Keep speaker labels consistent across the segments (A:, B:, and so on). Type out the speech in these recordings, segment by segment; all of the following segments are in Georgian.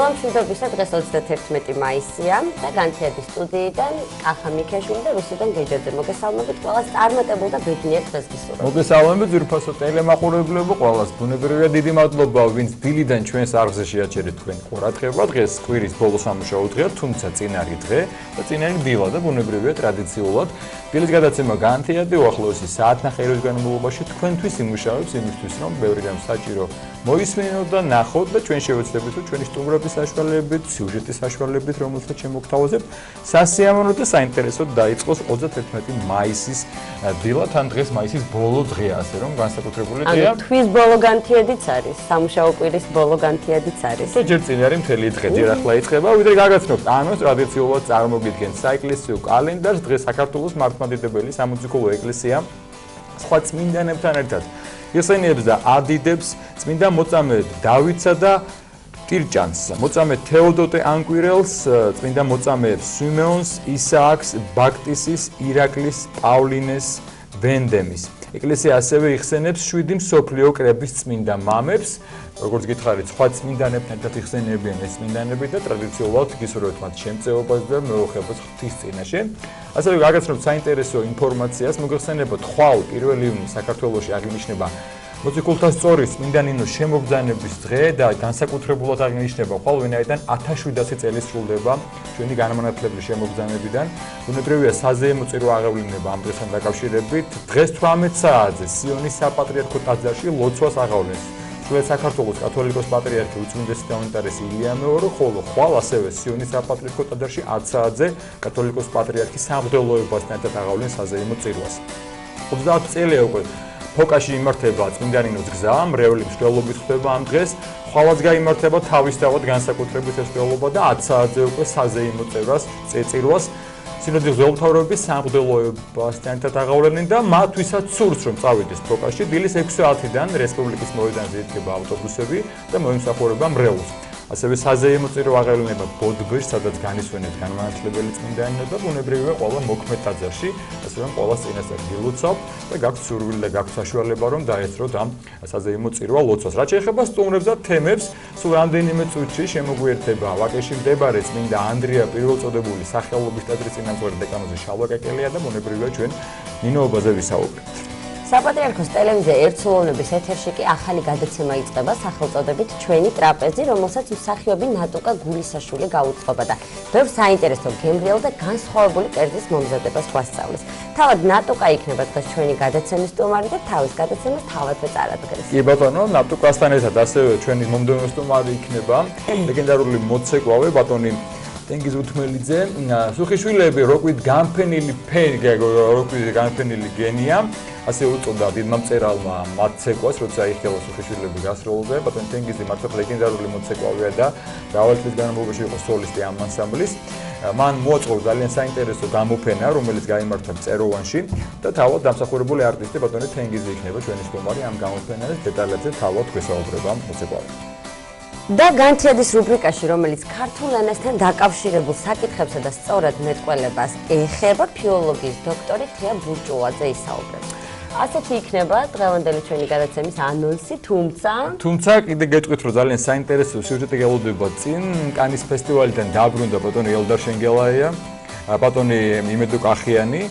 A: მშვიდობისა დღეს 31 მაისია და განთიადის სტუდიიდან კახა მიქაშვილი და რუსუდან გეჯაძე მოგესალმებით ყველას წარმატებულ და ბედნიერ დღეს გისურვებთ.
B: მოგესალმებით ძვირფასო ტელემაყურებლებო ყველას ბუნებრივია დიდი მადლობა ვინც დილიდან ჩვენს არხზე შეაჩერეთ თქვენ ყურადღება დღეს კვირის ბოლო სამუშაო დღეა თუმცა წინარი დღე და წინარი დილა და ბუნებრივია ტრადიციულად დილის გადაცემა განთიადი უახლოესი საათნახევრის განმავლობაში თქვენთვის იმუშავებს იმისთვის რომ ბევრი რამ საჭირო მოისმინოთ და ნახოთ და ჩვენ შევეცდებით რომ ჩვენი სტუმრების საშუალებით, სიუჟეტის საშუალებით, რომელსაც შემოგთავაზებთ, სასიამოვნო და საინტერესო დაიწყოს 31 მაისის დილა, თან დღეს მაისის ბოლო დღეა, ასე რომ განსაკუთრებული დღეა.
A: ანუ თვის ბოლო განთიადიც არის, სამუშაო კვირის ბოლო განთიადიც არის.
B: და ჯერ წინ არის მთელი დღე, ჯერ ახლა იწყება, ვიდრე გაგაცნობთ ანონს ტრადიციულად წარმოგიდგენთ საეკლესიო კალენდარს, დღეს საქართველოს მართლმადიდებელი სამუსიკოლო ეკლესია სხვა წმინდანებთან ერთად იხსენიებს და ადიდებს წმინდა მოწამე დავითსა და ტირჭანს, მოწამე თეოდოტე ანკვირელს, წმინდა მოწამე სვიმეონს, ისააკს, ბაქტისის, ირაკლის, პავლინეს, ვენდემის. ეკლესია ასევე იხსენებს 7 მსოფლიო კრების წმინდა მამებს, როგორც გითხარით, სხვა წმინდანებთან ერთად იხსენებიან ეს წმინდანები და ტრადიციულად გისურვებთ მათ შემწეობას და მეოხებას ღვთის წინაშე. ასევე გაგაცნობთ საინტერესო ინფორმაციას, მოგეხსენებათ ხვალ 1 ივნისს საქართველოში აღინიშნება მოციქულთა სწორის წმინდა ნინოს შემოგბრძანების დღე და განსაკუთრებულად აღინიშნება ხვალ ვინაიდან 1700 წელი სრულდება ჩვენი განმანათლებლების შემოგბრძანებიდან. ბუნებრივია საზეიმო წირვა აღევლინება ამ დღესთან დაკავშირებით. დღეს 18 საათზე სიონის საპატრიარქო ტაძარში ლოცვას აღავლენს სრულიად საქართველოს კათოლიკოს პატრიარქი უწმინდესი და უნეტარესი ილია მეორე, ხოლო ხვალ ასევე სიონის საპატრიარქო ტაძარში 10 საათზე კათოლიკოს პატრიარქი სამღვდელოებასთან ერთად აღავლენს საზეიმო წირვას. 30 წელია უკვე ფოკაში იმართება წმინდა ნინოს გზა, მრევლი მსვლელობით ხდება ამ დღეს, ხვალაც გაიმართება თავისთავად განსაკუთრებით ეს მსვლელობა და 10 საათზე უკვე საზეიმო წირვას სინოდის მღვდელმთავრების სამღვდელოებასთან ერთად აღავლენენ და მათ ვისაც სურს რომ წავიდეს ფოკაში, დილის 6 საათიდან რესპუბლიკის მოედანზე იდგება ავტობუსები და მოიმსახურება მრევლს. ასევე საზეიმო წირვა აღევლინება ბოდბეშს, სადაც განისვენებს განმანათლებელი წმინდა ნინო და ბუნებრივია ყველა მოქმედ ტაძარში, ასე რომ ყველას წინასწარ გილოცავთ და გაქვთ სურვილი და გაქვთ საშუალება რომ დაესწროთ ამ საზეიმო წირვა ლოცვას. რაც შეეხება სტუმრებს და თემებს, სულ რამდენიმე წუთში შემოგვიერთება ვაკეში მდებარე წმინდა ანდრია პირველწოდებული სახელობის ტაძრის წინამძღვარი დეკანოზი შალვა კეკელია და ბუნებრივია ჩვენ ნინოობაზე ვისაუბრებთ.
A: საპატრიარქოს ტელევიზია ერთსულოვნების ეთერში კი ახალი გადაცემა იწყება სახელწოდებით ჩვენი ტრაპეზი, რომელსაც მსახიობი ნატუკა გულისაშვილი გაუძღვება და ბევრ საინტერესო გემრიელ და განსხვავებული კერძის მომზადებას გვასწავლის. თავად ნატუკა იქნება დღეს ჩვენი გადაცემის სტუმარი და თავის გადაცემას თავადვე წარადგენს.
B: კი ბატონო, ნატუკასთან ერთად ასევე ჩვენი მომდევნო სტუმარი იქნება ლეგენდარული მოცეკვავე ბატონი ტენგიზ უთმელიძე, სუხიშვილები როკვით განფენილი გენია, ასე უწოდა დიდმა მწერალმა მათ ცეკვას, როცა იხილა სუხიშვილები გასროლზე, ბატონი ტენგიზი მართლაც ლეგენდარული მოცეკვავეა და მრავალი წლის განმავლობაში იყო სოლისტი ამ ანსამბლის. მან მოაწყო ძალიან საინტერესო გამოფენა, რომელიც გაიმართა მწეროვანში და თავად დამსახურებული არტისტი ბატონი ტენგიზი იქნება ჩვენი სტუმარი ამ გამოფენაზე, დეტალებზე თავად გვესაუბრება მოცეკვავე.
A: და განთიადის რუბრიკაში, რომელიც ქართულ ენასთან დაკავშირებულ საკითხებსა და სწორად მეტყველებას ეხება, ფილოლოგიის დოქტორი თეა ბურჭულაძე ისაუბრებს. ასეთი იქნება დღევანდელი ჩვენი გადაცემის ანონსი, თუმცა
B: კიდე გეტყვით რომ ძალიან საინტერესო სიუჟეტი გელოდება წინ, კანის ფესტივალიდან დაბრუნდა ბატონი ელდარ შენგელაია, ბატონი იმედო კახიანი,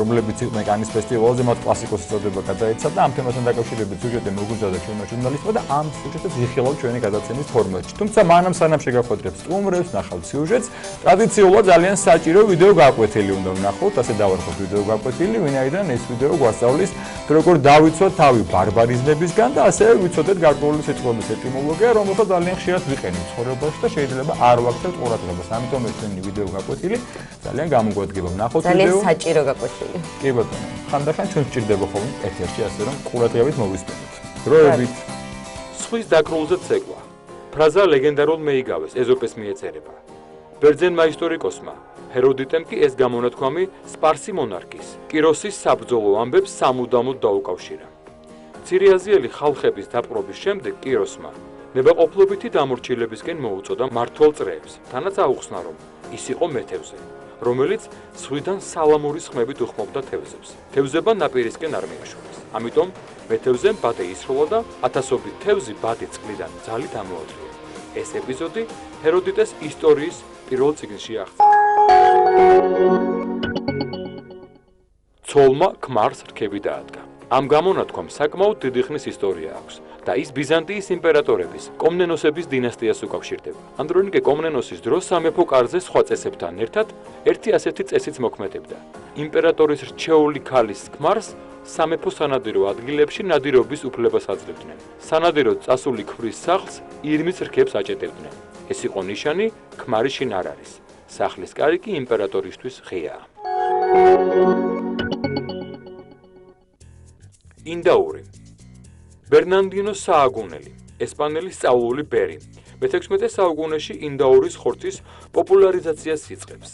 B: რომლებიც იყვნენ კანის ფესტივალზე, მათ კლასიკოსის წოდება გადაეცა და ამ თემასთან დაკავშირებით სიუჟეტი მოგვიზარდა ჩვენმა ჟურნალისტებმა და ამ სიუჟეტებს იხილავ ჩვენი გადაცემის ფორმატში. თუმცა მანამ სანამ შეგახვედრებთ სტუმრებს, ნახავთ სიუჟეტს, ტრადიციულად ძალიან საჭირო ვიდეო გაკვეთილი უნდა ვნახოთ, ასე დავარქოთ ვიდეო გაკვეთილი, ვინაიდან ეს ვიდეო გვასწავლის როგორ დავიცვათ თავი ბარბარიზმებისგან და ასევე ვიცოდეთ გარკვეული სიტყვების ეტიმოლოგია, რომელსაც ძალიან ხშირად ვიყენებთ ცხოვრებაში და შეიძლება არ ვაქცევთ ყურადღებას. ამიტომ ეს ვიდეო გაკვეთილი ძალიან გამოგვადგება. ნახოთ ვიდეო.
A: ძალიან საჭირო გაკვეთილი.
B: კი ბატონო. ხანდახან ჩვენ გვჭირდება ხოლმე ეთერში ასე რომ ყურადღებით მოვისმენთ. დროებით.
C: სხვის დაკრულზე ცეკვა. ფრაზა ლეგენდარულ მეიგავეს ეზოპეს მიეწერება. ბერძენმა ისტორიკოსმა ჰეროდიტემ კი ეს გამონათქვამი სპარსი მონარქის კიროსის საბრძოლო ამბებს სამუდამოდ დაუკავშირა. მცირეაზიელი ხალხების დაპყრობის შემდეგ კიროსმა ნებაყოფლობითი დამორჩილებისკენ მოუწოდა მმართველ წრეებს, თანაც აუხსნა რომ ის იყო მეთევზე, რომელიც სხვიდან სალამურის ხმებით უხმობდა თევზებს. თევზება ნაპირისკენ არ მიაშორეს. ამიტომ მეთევზემ ბადე ისროლა და ათასობით თევზი ბადი წყლიდან ძალით ამოაწია. ეს ეპიზოდი ჰეროდიტეს ისტორიის პირველ წიგნში აღწერა. ცოლმა ქმარს რქები დაადგა. ამ გამონათქვამ საკმაოდ დიდი ხნის ისტორია აქვს და ის ბიზანტიის იმპერატორების კომნენოსების დინასტიას უკავშირდება. ანდრონიკე კომნენოსის დროს სამეფო კარზე სხვა წესებთან ერთად ერთი ასეთი წესიც მოქმედებდა. იმპერატორის რჩეული ქალის ქმარს სამეფო სანადირო ადგილებში ნადირობის უფლებას აძლევდნენ. სანადიროდ წასული ქმრის სახლს ირმის რქებს აჭედევდნენ. ეს იყო ნიშანი, ქმარი შინ არ არის. სახლის კარი კი იმპერატორისთვის ღიაა. ინდაური ბერნარდინო სააგუნელი, ესპანელი სწავლული ბერი. მე-16 საუკუნეში ინდაურის ხორცის პოპულარიზაციას იწყებს.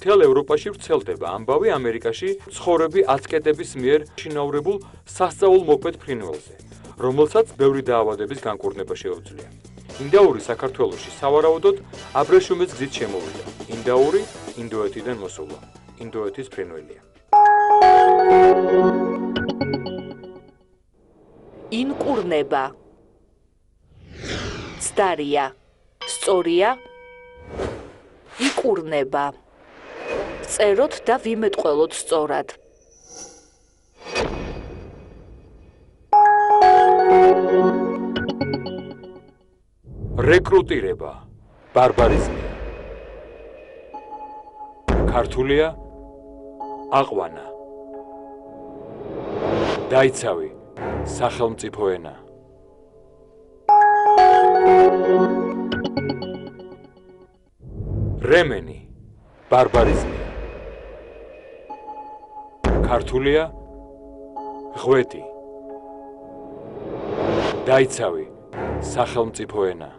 C: მთელ ევროპაში ვრცელდება ამბავი ამერიკაში ცხოვრები აცტეკების მიერ შინაურებულ სასწაულმოქმედ ფრინველზე, რომელსაც ბევრი დაავადების განკურნება შეუძლია. ინდაური საქართველოში სავარაუდოდ აბრეშუმის გზით შემოვიდა. ინდაური ინდოეთიდან მოსულა. ინდოეთის ფრინველია.
D: ინკურნება ცდარია სწორია იკურნება წეროთ და ვიმეტყველოთ სწორად
C: რეკრუტირება ბარბარიზმია ქართულია აყვანა დაიცავი სახელმწიფო ენა რემენი ბარბარიზმია ქართულია ღვეთი დაიცავი სახელმწიფო ენა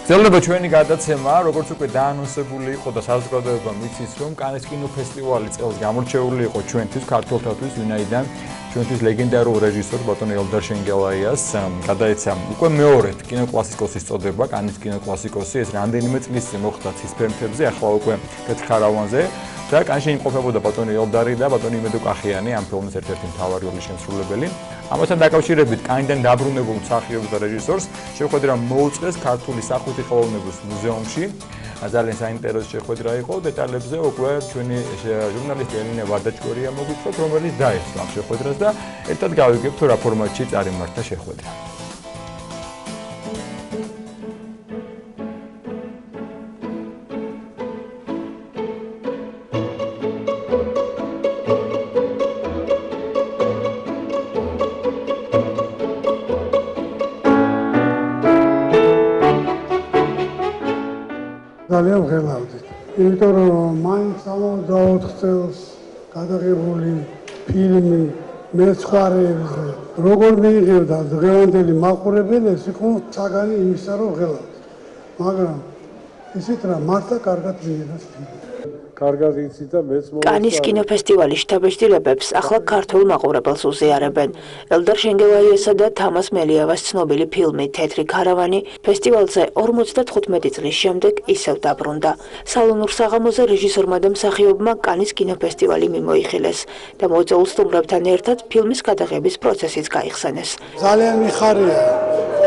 B: ძელდება ჩვენი გადაცემა, როგორც უკვე დაანონსებული იყო და საზოგადოება მიცის, რომ კანის კინოფესტივალი წელს გამორჩეული იყო ჩვენთვის, ქართველთათვის, ვინაიდან ჩვენთვის ლეგენდარულ რეჟისორ ბატონო ელდარ შენგელაიას გადაეცა უკვე მეორედ კინოკლასიკოსის წოდება, კანის კინოკლასიკოსი, ეს რამდენიმე წლის წინ მოხდა ცისფერმთებზე, ახლა უკვე თეთრქარავანზე და კანში იმყოფებოდა ბატონო ელდარი და ბატონო იმედო კახიანი, ამ ფილმის ერთ-ერთი მთავარი როლის შემსრულებელი. ამასთან დაკავშირებით კანიდან დაბრუნებულ მსახიობს და რეჟისორს შეხვედრა მოუწეს ქართული სახვითი ხელოვნების მუზეუმში. ძალიან საინტერესო შეხვედრა იყო, დეტალებზე უკვე ჩვენი ჟურნალისტი ელინე ვარდაჭკორია მოგვითხრობ, რომელიც დაესწრო ამ შეხვედრას და ერთად გავიგებთ რა ფორმატში წარიმართა შეხვედრა.
E: ძალიან ვღელავდით. იმიტომ რომ მაინც 64 წელს გადაღებული ფილმი მეცხვარეებზე როგორ მიიღებდა დღევანდელი მაყურებელი, ეს იყო საგანი იმისა, რომ ვღელავდით. მაგრამ ისეთ რა მართლა კარგად მიიღეს ფილმი. კარგად იცი და მეც
D: კანის კინოფესტივალის შთაბეჭდილებებს ახლა ქართულ მაყურებელს უზიარებენ. ელდარ შენგელაიასა და თამას მელიავას ცნობილი ფილმი „თეთრი ქარავანი“ ფესტივალზე 55 წლის შემდეგ ისევ დაბრუნდა. სალონურ საღამოზე რეჟისორმა და მსახიობმა კანის კინოფესტივალი მიმოიხილეს და მოწვეულ სტუმრებთან ერთად ფილმის გადაღების პროცესიც გაიხსენეს.
E: ძალიან მიხარია,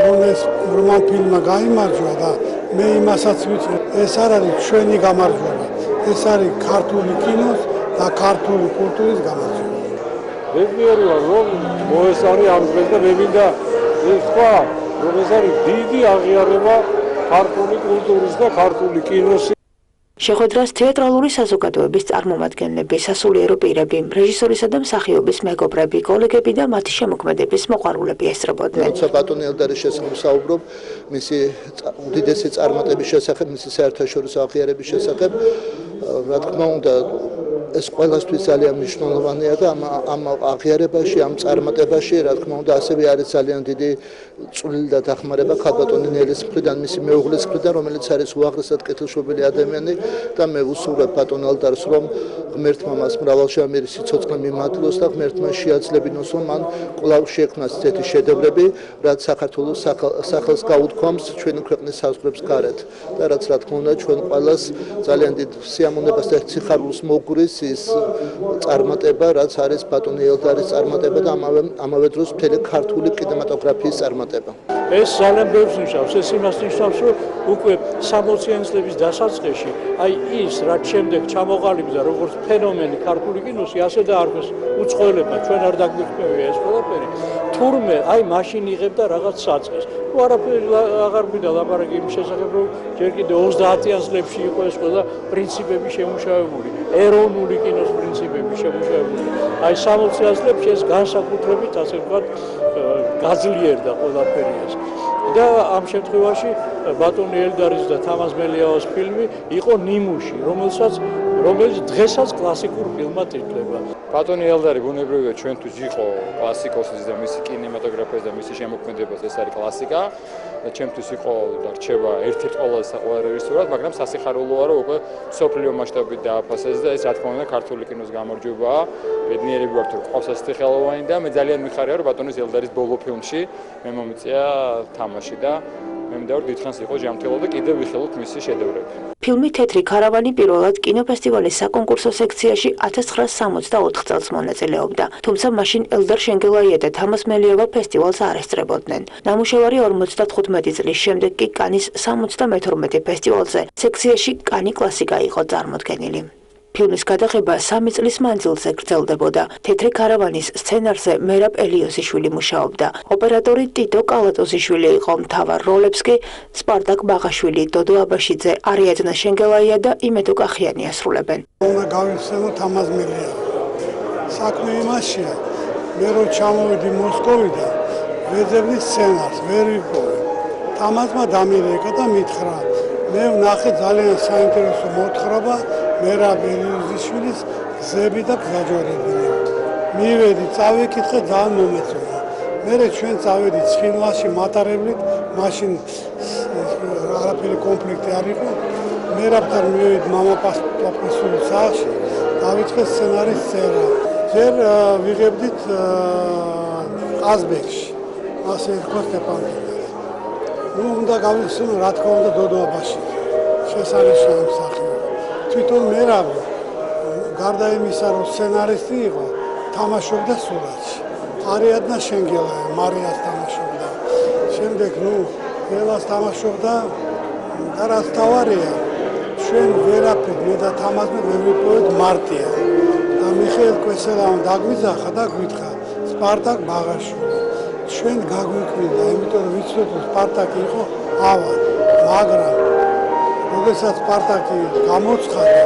E: რომ ეს რომან ფილმმა გაიმარჯვა და მე იმასაც ვიცი, ეს არ არის ჩვენი გამარჯვება. ეს არის ქართული კინოს და ქართული კულტურის გამარჯვება.
F: მეგობრებო, რომ მოესწარი ამ დღეს და მე მინდა ეს თქვა, რომ ეს არის დიდი აღიარება ქართული კულტურის და ქართული კინოს.
D: შეხვედრას თეატრალური საზოგადოების წარმომადგენლები, სასულიერო პირები, რეჟისორისა და მსახიობის მეგობრები, კოლეგები და მათი შემოქმედების მოყვარულები ესწრებოდნენ.
G: როცა ბატონი ელდარის შესახებ საუბრობ, მისი უდიდესი წარმატების შესახებ, მისი საერთაშორისო აღიარების შესახებ, რა თქმა უნდა, ეს ყველასთვის ძალიან მნიშვნელოვანია და ამ აღიარებაში, ამ წარმატებაში, რა თქმა უნდა, ასევე არის ძალიან დიდი წვლილი და დახმარება ქალბატონი ნელის მხრიდან, მისი მეუღლის მხრიდან, რომელიც არის უაღრესად კეთილშობილი ადამიანი და მე ვუსურვებ ბატონ ალდარს, რომ ღმერთმა მას მრავალჟამიერი სიცოცხლე მიმართლოს და ღმერთმა შეაძლებინოს, რომ მან კვლავ შექმნას ისეთი შედევრები, რაც საქართველოს სახელს გაუთქვამს ჩვენი ქვეყნის საზღვრებს გარეთ და რაც რა თქმა უნდა ჩვენ ყველას ძალიან დიდ სიამოვნებას და სიხარულს მოგგვრის ის წარმატება, რაც არის ბატონი ელდარის წარმატება და ამავე დროს მთელი ქართული კინემატოგრაფიის წარმატება.
F: ეს ძალიან ბევრს ნიშნავს, ეს იმას ნიშნავს, რომ უკვე 60-იანი წლების დასაწყისში, აი ის, რაც შემდეგ ჩამოყალიბდა როგორც ფენომენი ქართული კინოსი, ასე დაარქვეს უცხოელება, ჩვენ არ დაგვიხვევია ეს ყველაფერი. თურმე აი მაშინ იღებდა რაღაც საწყის. თუ არაფერი აღარ გვინდა ლაპარაკი იმის შესახებ, რომ ჯერ კიდევ 30-იან წლებში იყო ეს ყველა პრინციპები შემუშავებული, ეროვნული კინოს პრინციპები შემუშავებული. აი 60-იან წლებში ეს განსაკუთრებით, ასე ვთქვათ, გაძლიერდა ყველაფერი ეს. და ამ შემთხვევაში ბატონი ელდარის და თამაზ მელიავას ფილმი იყო ნიმუში, რომელიც დღესაც კლასიკურ ფილმად ითვლება.
B: ბატონი ელდარი ბუნებრივია ჩვენთვის იყო კლასიკოსის და მისი კინემატოგრაფიის და მისი შემოქმედებას ეს არის კლასიკა და ჩემთვის იყო და რჩება ერთ-ერთ ყველაზე საყვარელ რეჟისორად, მაგრამ სასიხარულოა რომ უკვე მსოფლიო მასშტაბით დააფასეს და ეს რა თქმა უნდა ქართული კინოს გამარჯვებაა. ბედნიერები ვართ რომ ყავს ასეთი ხელოვანი და მე ძალიან მიხარია რომ ბატონის ელდარის ბოლო ფილმში მე მომიწია თამაში და მე მინდა რომ დიდხანს იყო ჯანმრთელობა და კიდევ ვიხილოთ მისი შედევრები.
D: ფილმი თეთრი ქარავანი პირველად კინოფესტივალის საკონკურსო სექციაში 1964 წელს მონაწილეობდა, თუმცა მაშინ ელდარ შენგელაია და თამაზ მელიავა ფესტივალს არ ესწრებოდნენ. ნამუშევარი 55 წლის შემდეგ კი კანის 72 ფესტივალზე სექციაში კანი კლასიკა იყო წარმოდგენილი. ფილმის გადაღება 3 წლის მანძილზე გრძელდებოდა. თეთრი ქარავანის სცენარზე მერაბ ელიოსიშვილი მუშაობდა. ოპერატორი ტიტო კალატოზიშვილი იყო, მთავარ როლებს კი სპარტაკ ბაღაშვილი, დოდო აბაშიძე, არიადნა შენგელაია და იმედო კახიანი ასრულებენ.
E: უნდა გავიხსენო თამაზ მელიავა. საქმე იმაშია, მე რო ჩამოვედი მოსკოვიდან, ვეძებდი სცენარს, ვერ ვიპოვე. თამაზმა დამირეკა და მითხრა, მე ვნახე ძალიან საინტერესო მოთხრობა მერაბ ელიოზიშვილის გზები და გზაჯვარეები. მივედი, წავიკითხე, ძალიან მომეწონა. მერე ჩვენ წავედი ცხინვალში მატარებლით, მაშინ არაფერი კონფლიქტი არ იყო. მერაბთან მივედი მამაპასპისულ სახლში, დავიწყე სცენარის წერა. ჯერ ვიღებდით ყაზბეგში, ასე ერქვა სტეპანკინა. უნდა გავიხსენო, რა თქმა უნდა, დოდო აბაშიძე. შესანიშნავი მსახიობი. თვითონ მერაბი, გარდა იმისა, რომ სცენარისტი იყო, თამაშობდა სურათში. არიადნა შენგელაია, მარიას თამაშობდა. შემდეგ, ველას თამაშობდა და რაც თავარია, ჩვენ ვერაფერ მე და თამაზმა ვერ ვიპოვეთ მარტია. და მიხეილ კვესელავამ დაგვიძახა და გვითხრა, სპარტაკ ბაღაშვილი. ჩვენ გაგვიკვირდა, იმიტომ რომ ვიცით რომ სპარტაკი იყო ავად, მაგრამ როდესაც სპარტაკი გამოცხადდა,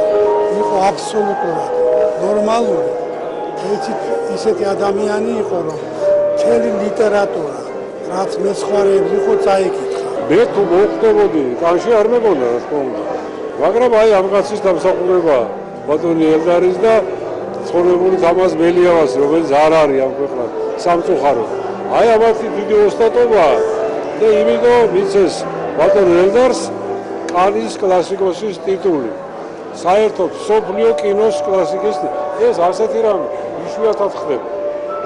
E: იყო აბსოლუტურად ნორმალური. ისეთი ადამიანი იყო, რომ მთელი ლიტერატურა, რაც მეცხვარეებს იყო, წაიკითხა.
F: მე თუ მოხდებოდი, კანში არ მეგონა, რა თქმა უნდა. მაგრამ აი ამ კაცის დამსახურება ბატონი ელდარის და ცხოვრებული თამაზ მელიავას, რომელიც არ არის ამ ქვეყნად სამწუხაროდ. აი ამათი დიდი ოსტატობაა და იმიტომ მიცეს ბატონ ელდარს კანის კლასიკოსის ტიტული. საერთოდ მსოფლიო კინოს კლასიკის ეს ასეთი რამე იშვიათად ხდება.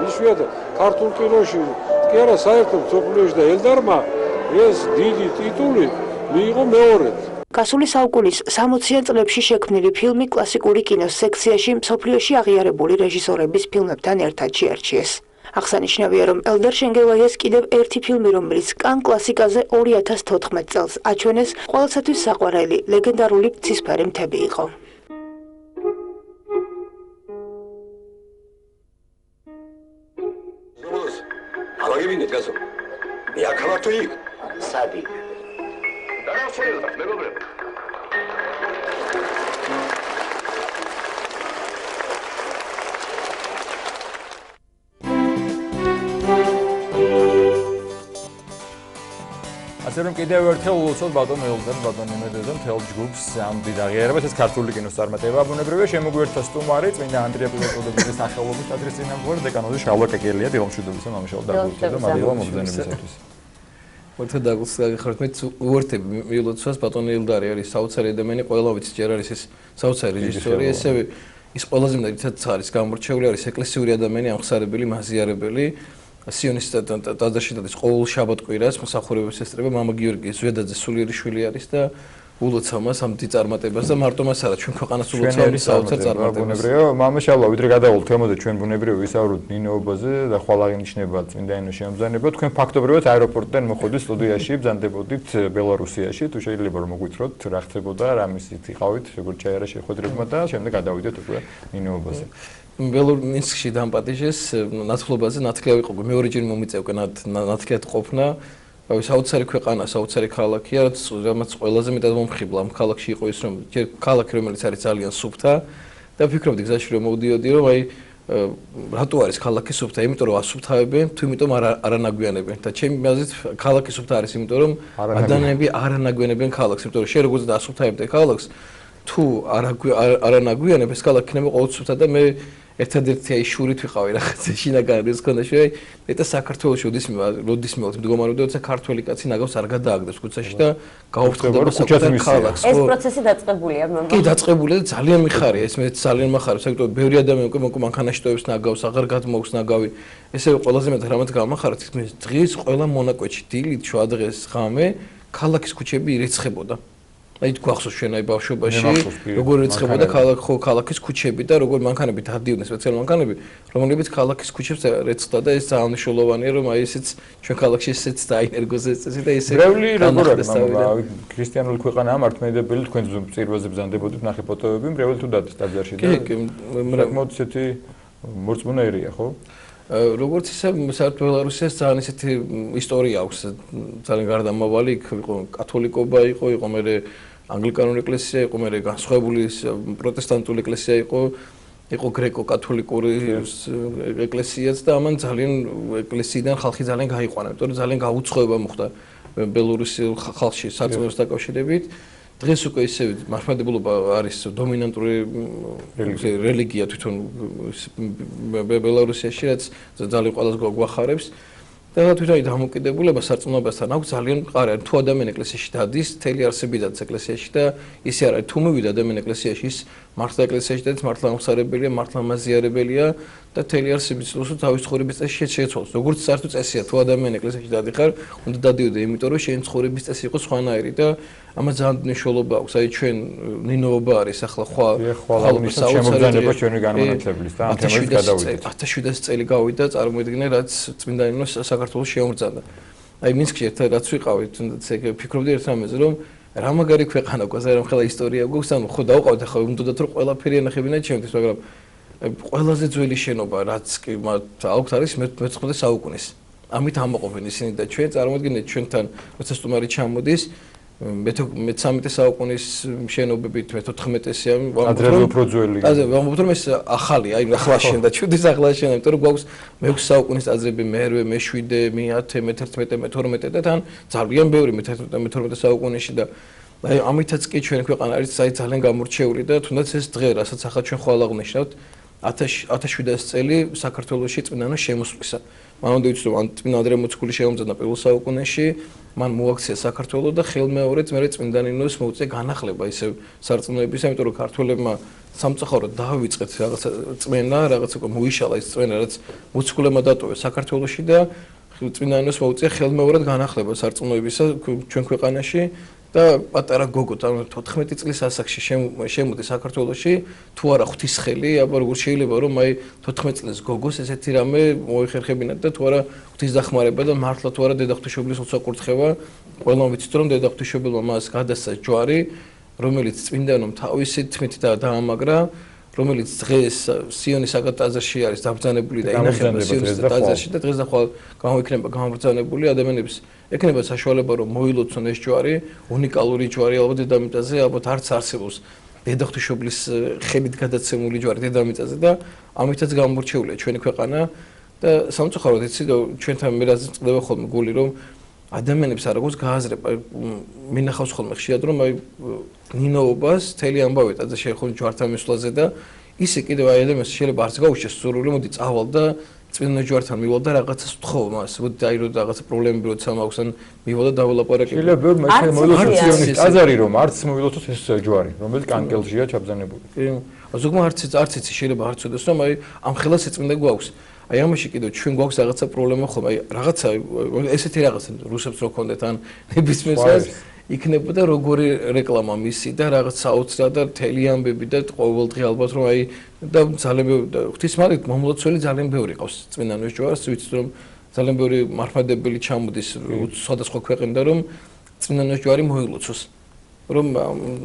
F: იშვიათად ქართულ კინოში კი არა საერთოდ მსოფლიოში და ელდარმა ეს დიდი ტიტული მიიღო მეორედ.
D: გასული საუკუნის 60-იან წლებში შექმნილი ფილმი კლასიკური კინოს სექციაში მსოფლიოში აღიარებული რეჟისორების ფილმებთან ერთად შეარჩიეს. აღსანიშნავია, რომ ელდარ შენგელაიას კიდევ ერთი ფილმი, რომელიც კან კლასიკაზე 2014 წელს აჩვენეს, ყველასათვის საყვარელი ლეგენდარული ცისფერი მთები იყო.
H: აღგებინეთ გასო. მე აქ ვარ თუ იქ? სადი. დაასრულეთ, მეგობრებო.
B: ასე რომ კიდევ ერთხელ ულოცავთ ბატონ ელდან, ბატონ იმედეზე მთელ ჯგუფს ამ დიდ აღიარებას, ეს ქართული კინოს წარმატება ბუნებრივია, შემოგვიერთდა სტუმარი, წმინდა ანდრია პილოტოდეს სახელობის თეატრის წინამძღვარი, დეკანოზი შალვა კეკელია, დილომშვიდობისა მამაშალ დაგუწევდა, მადლობა მოგზაურობისათვის.
I: Որտե դագուս գախորդ մեծ ուորտե միլոցված բատոնի Էլդարի არის საოცარი ადამიანი ყველა ვიცით ჯერ არის ეს საოცარი რეჟისორი ესევე ის ყველაზე მეტად არის გამორჩეული არის ეკლესიური ადამიანი ამხსარებელი მაზიარებელი სიონისტად ტაძარში დადის ყოველ შაბათ-კვირას მსახურებებს ესწრება მამა გიორგი ზვედაძე სულიერი შვილი არის და ულოცავ მას ამ დიდ წარმატებას და მარტო მას არა ჩვენ ქვეყანას ულოცავ მის საოცარ წარმატებას.
B: ბუნებრივია, მამაშალვა, ვიდრე გადავალთ თემაზე ჩვენ ბუნებრივია ვისაუბროთ ნინოობაზე და ხვალ აღინიშნება წმინდა ენოს შემბრძანება. თქვენ ფაქტობრივად აეროპორტიდან მოხვდით სტუდიაში, ბრძანდებოდით ბელარუსიაში, თუ შეიძლება რომ მოგვითხროთ რა ხდებოდა, რა მისით იყავით, როგორც ჩაიარა შეხვედრებმა და შემდეგ გადავიდეთ უკვე ნინოობაზე.
I: ბელორმინსკში დამპატიჟეს ნაცვლობაზე ნათლია ვიყო მეორეჯერ მომიწევკე ნათლიად ყოფნა საოცარი ქვეყანა, საოცარი ქალაქია, რამაც ყველაზე მეტად მომხიბლა ამ ქალაქში იყო ის რომ ჯერ ქალაქი რომელიც არის ძალიან სუფთა და ვფიქრობდი გზაში რომ მოვდიოდი რომ აი რატო არის ქალაქი სუფთა? იმიტომ რომ ასუფთავებენ, თუ იმიტომ არანაგვიანებენ და ჩემი აზრით ქალაქი სუფთა არის იმიტომ რომ ადამიანები არანაგვიანებენ ქალაქს, იმიტომ რომ შენ როგორც დაასუფთავებდე ქალაქს, თუ არანაგვიანებ ეს ქალაქი იქნება ყოველ სუფთა და მე ერთადერთი აი შურით ვიყავი რაღაცა შინაგანის ქონდა შე მეტა საქართველოს როდისმე მდგომარეობდა როცა ქართველი კაცი ნაგავს არ გადააგდეს ქუჩაში და გაუფრთხილდება საკუთარ ქალაქს
A: ეს პროცესი დაწყებულია მაგრამ
I: კი დაწყებულია და ძალიან მიხარია ეს მე ძალიან მახარებს საკუთარ ბევრი ადამიანი უკვე მანქანაშტოებს ნაგავს აღარ გადმოქვს ნაგავი ესე ყველაზე მეტად რამაც გამახარებს თითქმის დღის ყველა მონაკვეთში დილით შუა დღეს ღამე ქალაქის ქუჩები ირიცხებოდა აი გვახსოვს ჩვენ აი ბავშვობაში როგორ ირიცხებოდა ქალაქის ქუჩები და როგორ მანქანები დადიოდნენ სპეციალური მანქანები რომლებიც ქალაქის ქუჩებს რეცხდა და ეს ძალიან მნიშვნელოვანია რომ აი ესეც ჩვენ ქალაქში ესეც დაინერგოს ეს წესი და ესე
B: რეული როგორ არის ქრისტიანული ქვეყანა მართლმადიდებელი თქვენ წირვაზე ბრძანდებოდით ნახე ფოტოები რეული თუ დადის ტაძარში და საკმაოდ ისეთი მორწმუნეერია ხო
I: როგორც ისე საერთო-ბელარუსიას ძალიან ისეთი ისტორია აქვს ძალიან გარდამავალი იქ იყო კათოლიკობა იყო მე ანგლიკანური ეკლესია იყო მე განსხვავებული პროტესტანტული ეკლესია იყო გრეკო-კათოლიკური ეკლესიაც და ამან ძალიან ეკლესიიდან ხალხი ძალიან გაიყვანა იმიტომ რომ ძალიან გაუცხოება მოხდა ბელორუსიულ ხალხში საწმენოს დაკავშირებით დღეს უკვე ისე მართლმადიდებლობა არის დომინანტური რელიგია თვითონ ბელარუსიაში რაც ძალიან ყველას გვახარებს და თვითონ დამოკიდებულება სარწმუნოებასთან აქვს ძალიან მყარი თუ ადამიანი ეკლესიაში დადის მთელი არსები დადის ეკლესიაში და ისე არ არის თუ მივიდა ადამიანი ეკლესიაში ის მართლა ეკლესიაში დადის მართლა ამხსარებელია მართლა მაზიარებელია და მთელი არსები ცდილობს თავის ცხოვრების წესში შეეცვალოს როგორც საერთო წესია თუ ადამიანი ეკლესიაში დადიხარ უნდა დადიოდე იმიტომ რომ შენი ცხოვრების წესი იყოს სხვანაირი და ამას ძალიან მნიშვნელობა აქვს აი ჩვენ ნინოობა არის ახლა ხვალ
B: შემოგზანება ჩვენი განმანათლებლის და ამ თემით გადავიდეთ
I: 1700 წელი გავიდა წარმოიდგინე რაც წმინდა ნინოს საქართველოს შეუმბრძანა აი მინსკში ერთად რაც ვიყავი თუნდაც ეგ ფიქრობდი ერთ რამეზე რომ რა მაგარი ქვეყანა გვაქვს აი რომ ხელა ისტორია გვაქვს ანუ ხო დავყავთ ახლა უნდათ რომ ყველაფერი ანახებინა ჩემთვის მაგრამ ყველაზე ძველი შენობა რაც კი აქვთ არის მე-19 საუკუნის ამით ამოყოფენ ისინი და ჩვენ წარმოიდგინეთ ჩვენთან როცა სტუმარი ჩამოდის მე-13 საუკუნის შენობებით მე-14-ია
B: ადრე უფრო ძველი
I: ვამბობთ რომ ეს ახალი აი ახლა შენდა ჩვენთვის ახლა შენდა იმიტომ რომ გვაქვს მე-6 საუკუნის ტაძრები მე-8 მე-7 მე-10 მე-11 მე-12 და თან ძალიან ბევრი მე-11 მე-12 საუკუნეში და აი ამითაც კი ჩვენ ქვეყანა არის ძალიან გამორჩეული და თუნდაც ეს დღე რასაც ახლა ჩვენ ხვალ აღნიშნავთ 1700 წელი საქართველოში წმინდანოს შემოსვლისა მანამდე ვიცით რომ წმინდა ანდრია მოციქული შეუმძანა პირველ საუკუნეში მან მოაქცია საქართველო და ხელმეორედ მე წმინდა ნინოს მოუწია განახლება ისევ სარწმუნოებისა იმიტომ რომ ქართველებმა სამწუხაროდ დაავიწყეთ რაღაცა წმენა რაღაცა უკვე მოიშალა ის წმენა რაც მოციქულებმა დატოვეს საქართველოში და წმინდა ნინოს მოუწია ხელმეორედ განახლება სარწმუნოებისა ჩვენ ქვეყანაში და პატარა გოგო 14 წლის ასაკში შემოდი საქართველოში თუ არა ღვთისხელი აბა როგორ შეიძლება რომ აი 14 წლის გოგოს ესეთი რამე მოიხერხებინათ და თუ არა ღვთისდახმარება და მართლა თუ არა დედაღვთისმშობლის უცხოკურთხევა ყველამ ვიცით რომ დედაღვთისმშობელმა მას გადასცა ჯვარი რომელიც წმინდანომ თავისი თქმით დაამაგრა რომელიც დღეს სიონის საკათედროში არის დაბრძანებული და ინახება სიონის ტაძარში და დღეს ახლა გამოიქნება გამბრძანებული ადამიანებს ეკნება საშუალება რომ მოილოცონ ეს ჯვარი უნიკალური ჯვარი ალბათ დედამიწაზე ალბათ არც არსებობს დედაღვთისმშობლის ხელით გადაცემული ჯვარი დედამიწაზე და ამითაც გამორჩეულია ჩვენი ქვეყანა და სამწუხაროდ იცი ჩვენთან მე რაც წდება ხოლმე გული რომ ადამიანებს არ აქვს გააზრება, მინახავს ხოლმე ხშირად რომ აი ნინოობას თელი ამბავი ტაძე შეეხო ჯვართან მისვლაზე და ისე კიდევ აი ადამიანს შეიძლება არც გაუჩეს სურვილი, მოდი წავალ და წმინდა ჯვართან მივალ და რაღაცას ვთხოვ მას, მოდი აი რომ რაღაცა პრობლემები როცა მაქვს ან მივალ და დაველაპარაკებ.
B: შეიძლება ბევრი მეცნიერი მოილოცოს იონის ტაძარი რომ არც მოილოცოს ეს ჯვარი, რომელიც კანკელშია ჩაბზანებული.
I: კი, ზოგმა არც იცი შეიძლება არ ცოდეს რომ აი ამ ხელას ეწმინდა გვაქვს. აი ამაში კიდევ ჩვენ გვაქვს რაღაცა პრობლემა ხოლმე, აი რაღაცა ესეთი რაღაცა რუსებს რო ქონდეთ ან ნებისმიერს იქნებოდა როგორი რეკლამა მისი და რაღაც საოცრად და მთელი ამბები და ყოველდღე ალბათ რომ აი და ძალიან ღვთისმადლით მომლოცველი ძალიან ბევრი ყავს წმინდანოს ჯვარს, ვიცით რომ ძალიან ბევრი მართლმადებელი ჩამოდის სხვადასხვა ქვეყნიდან რომ წმინდანოს ჯვარი მოილოცოს. რომ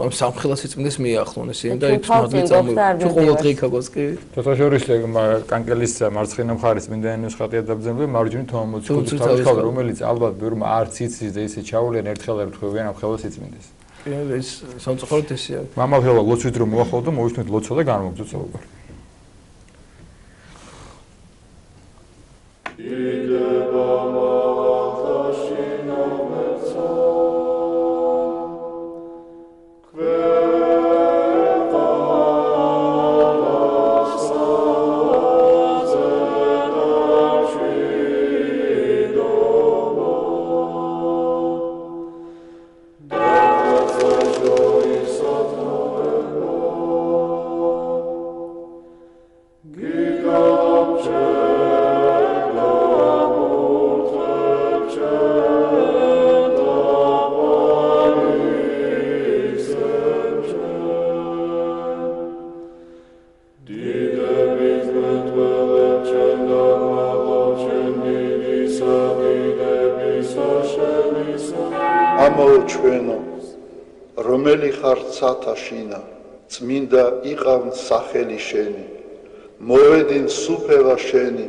I: ამ სამხელას იწმინდეს მიახლონ ისინი და იქ მაგით წამოვიდა. თუ ყოველდღე იქ კი.
B: თოთაშორის კანკელის მარცხენა მხარის წმინდანის ხატია დაბრძანებული მარჯვნივ თომამოციქულის თავისთავად რომელიც ალბათ ბევრმა არც იცის და ისე ჩაულიან ერთხელ ერთხევიან ამ ხელას იწმინდეს.
I: კი, ეს სამწუხაროდ ესეა.
B: მამალხელა ლოცვით რომ მოახავთ და მოვისმენთ ლოცვა და განმოგწოთ საუბარი.
J: სათაშინა წმინდა იყავ სახელი შენი მოვედინ სუფევა შენი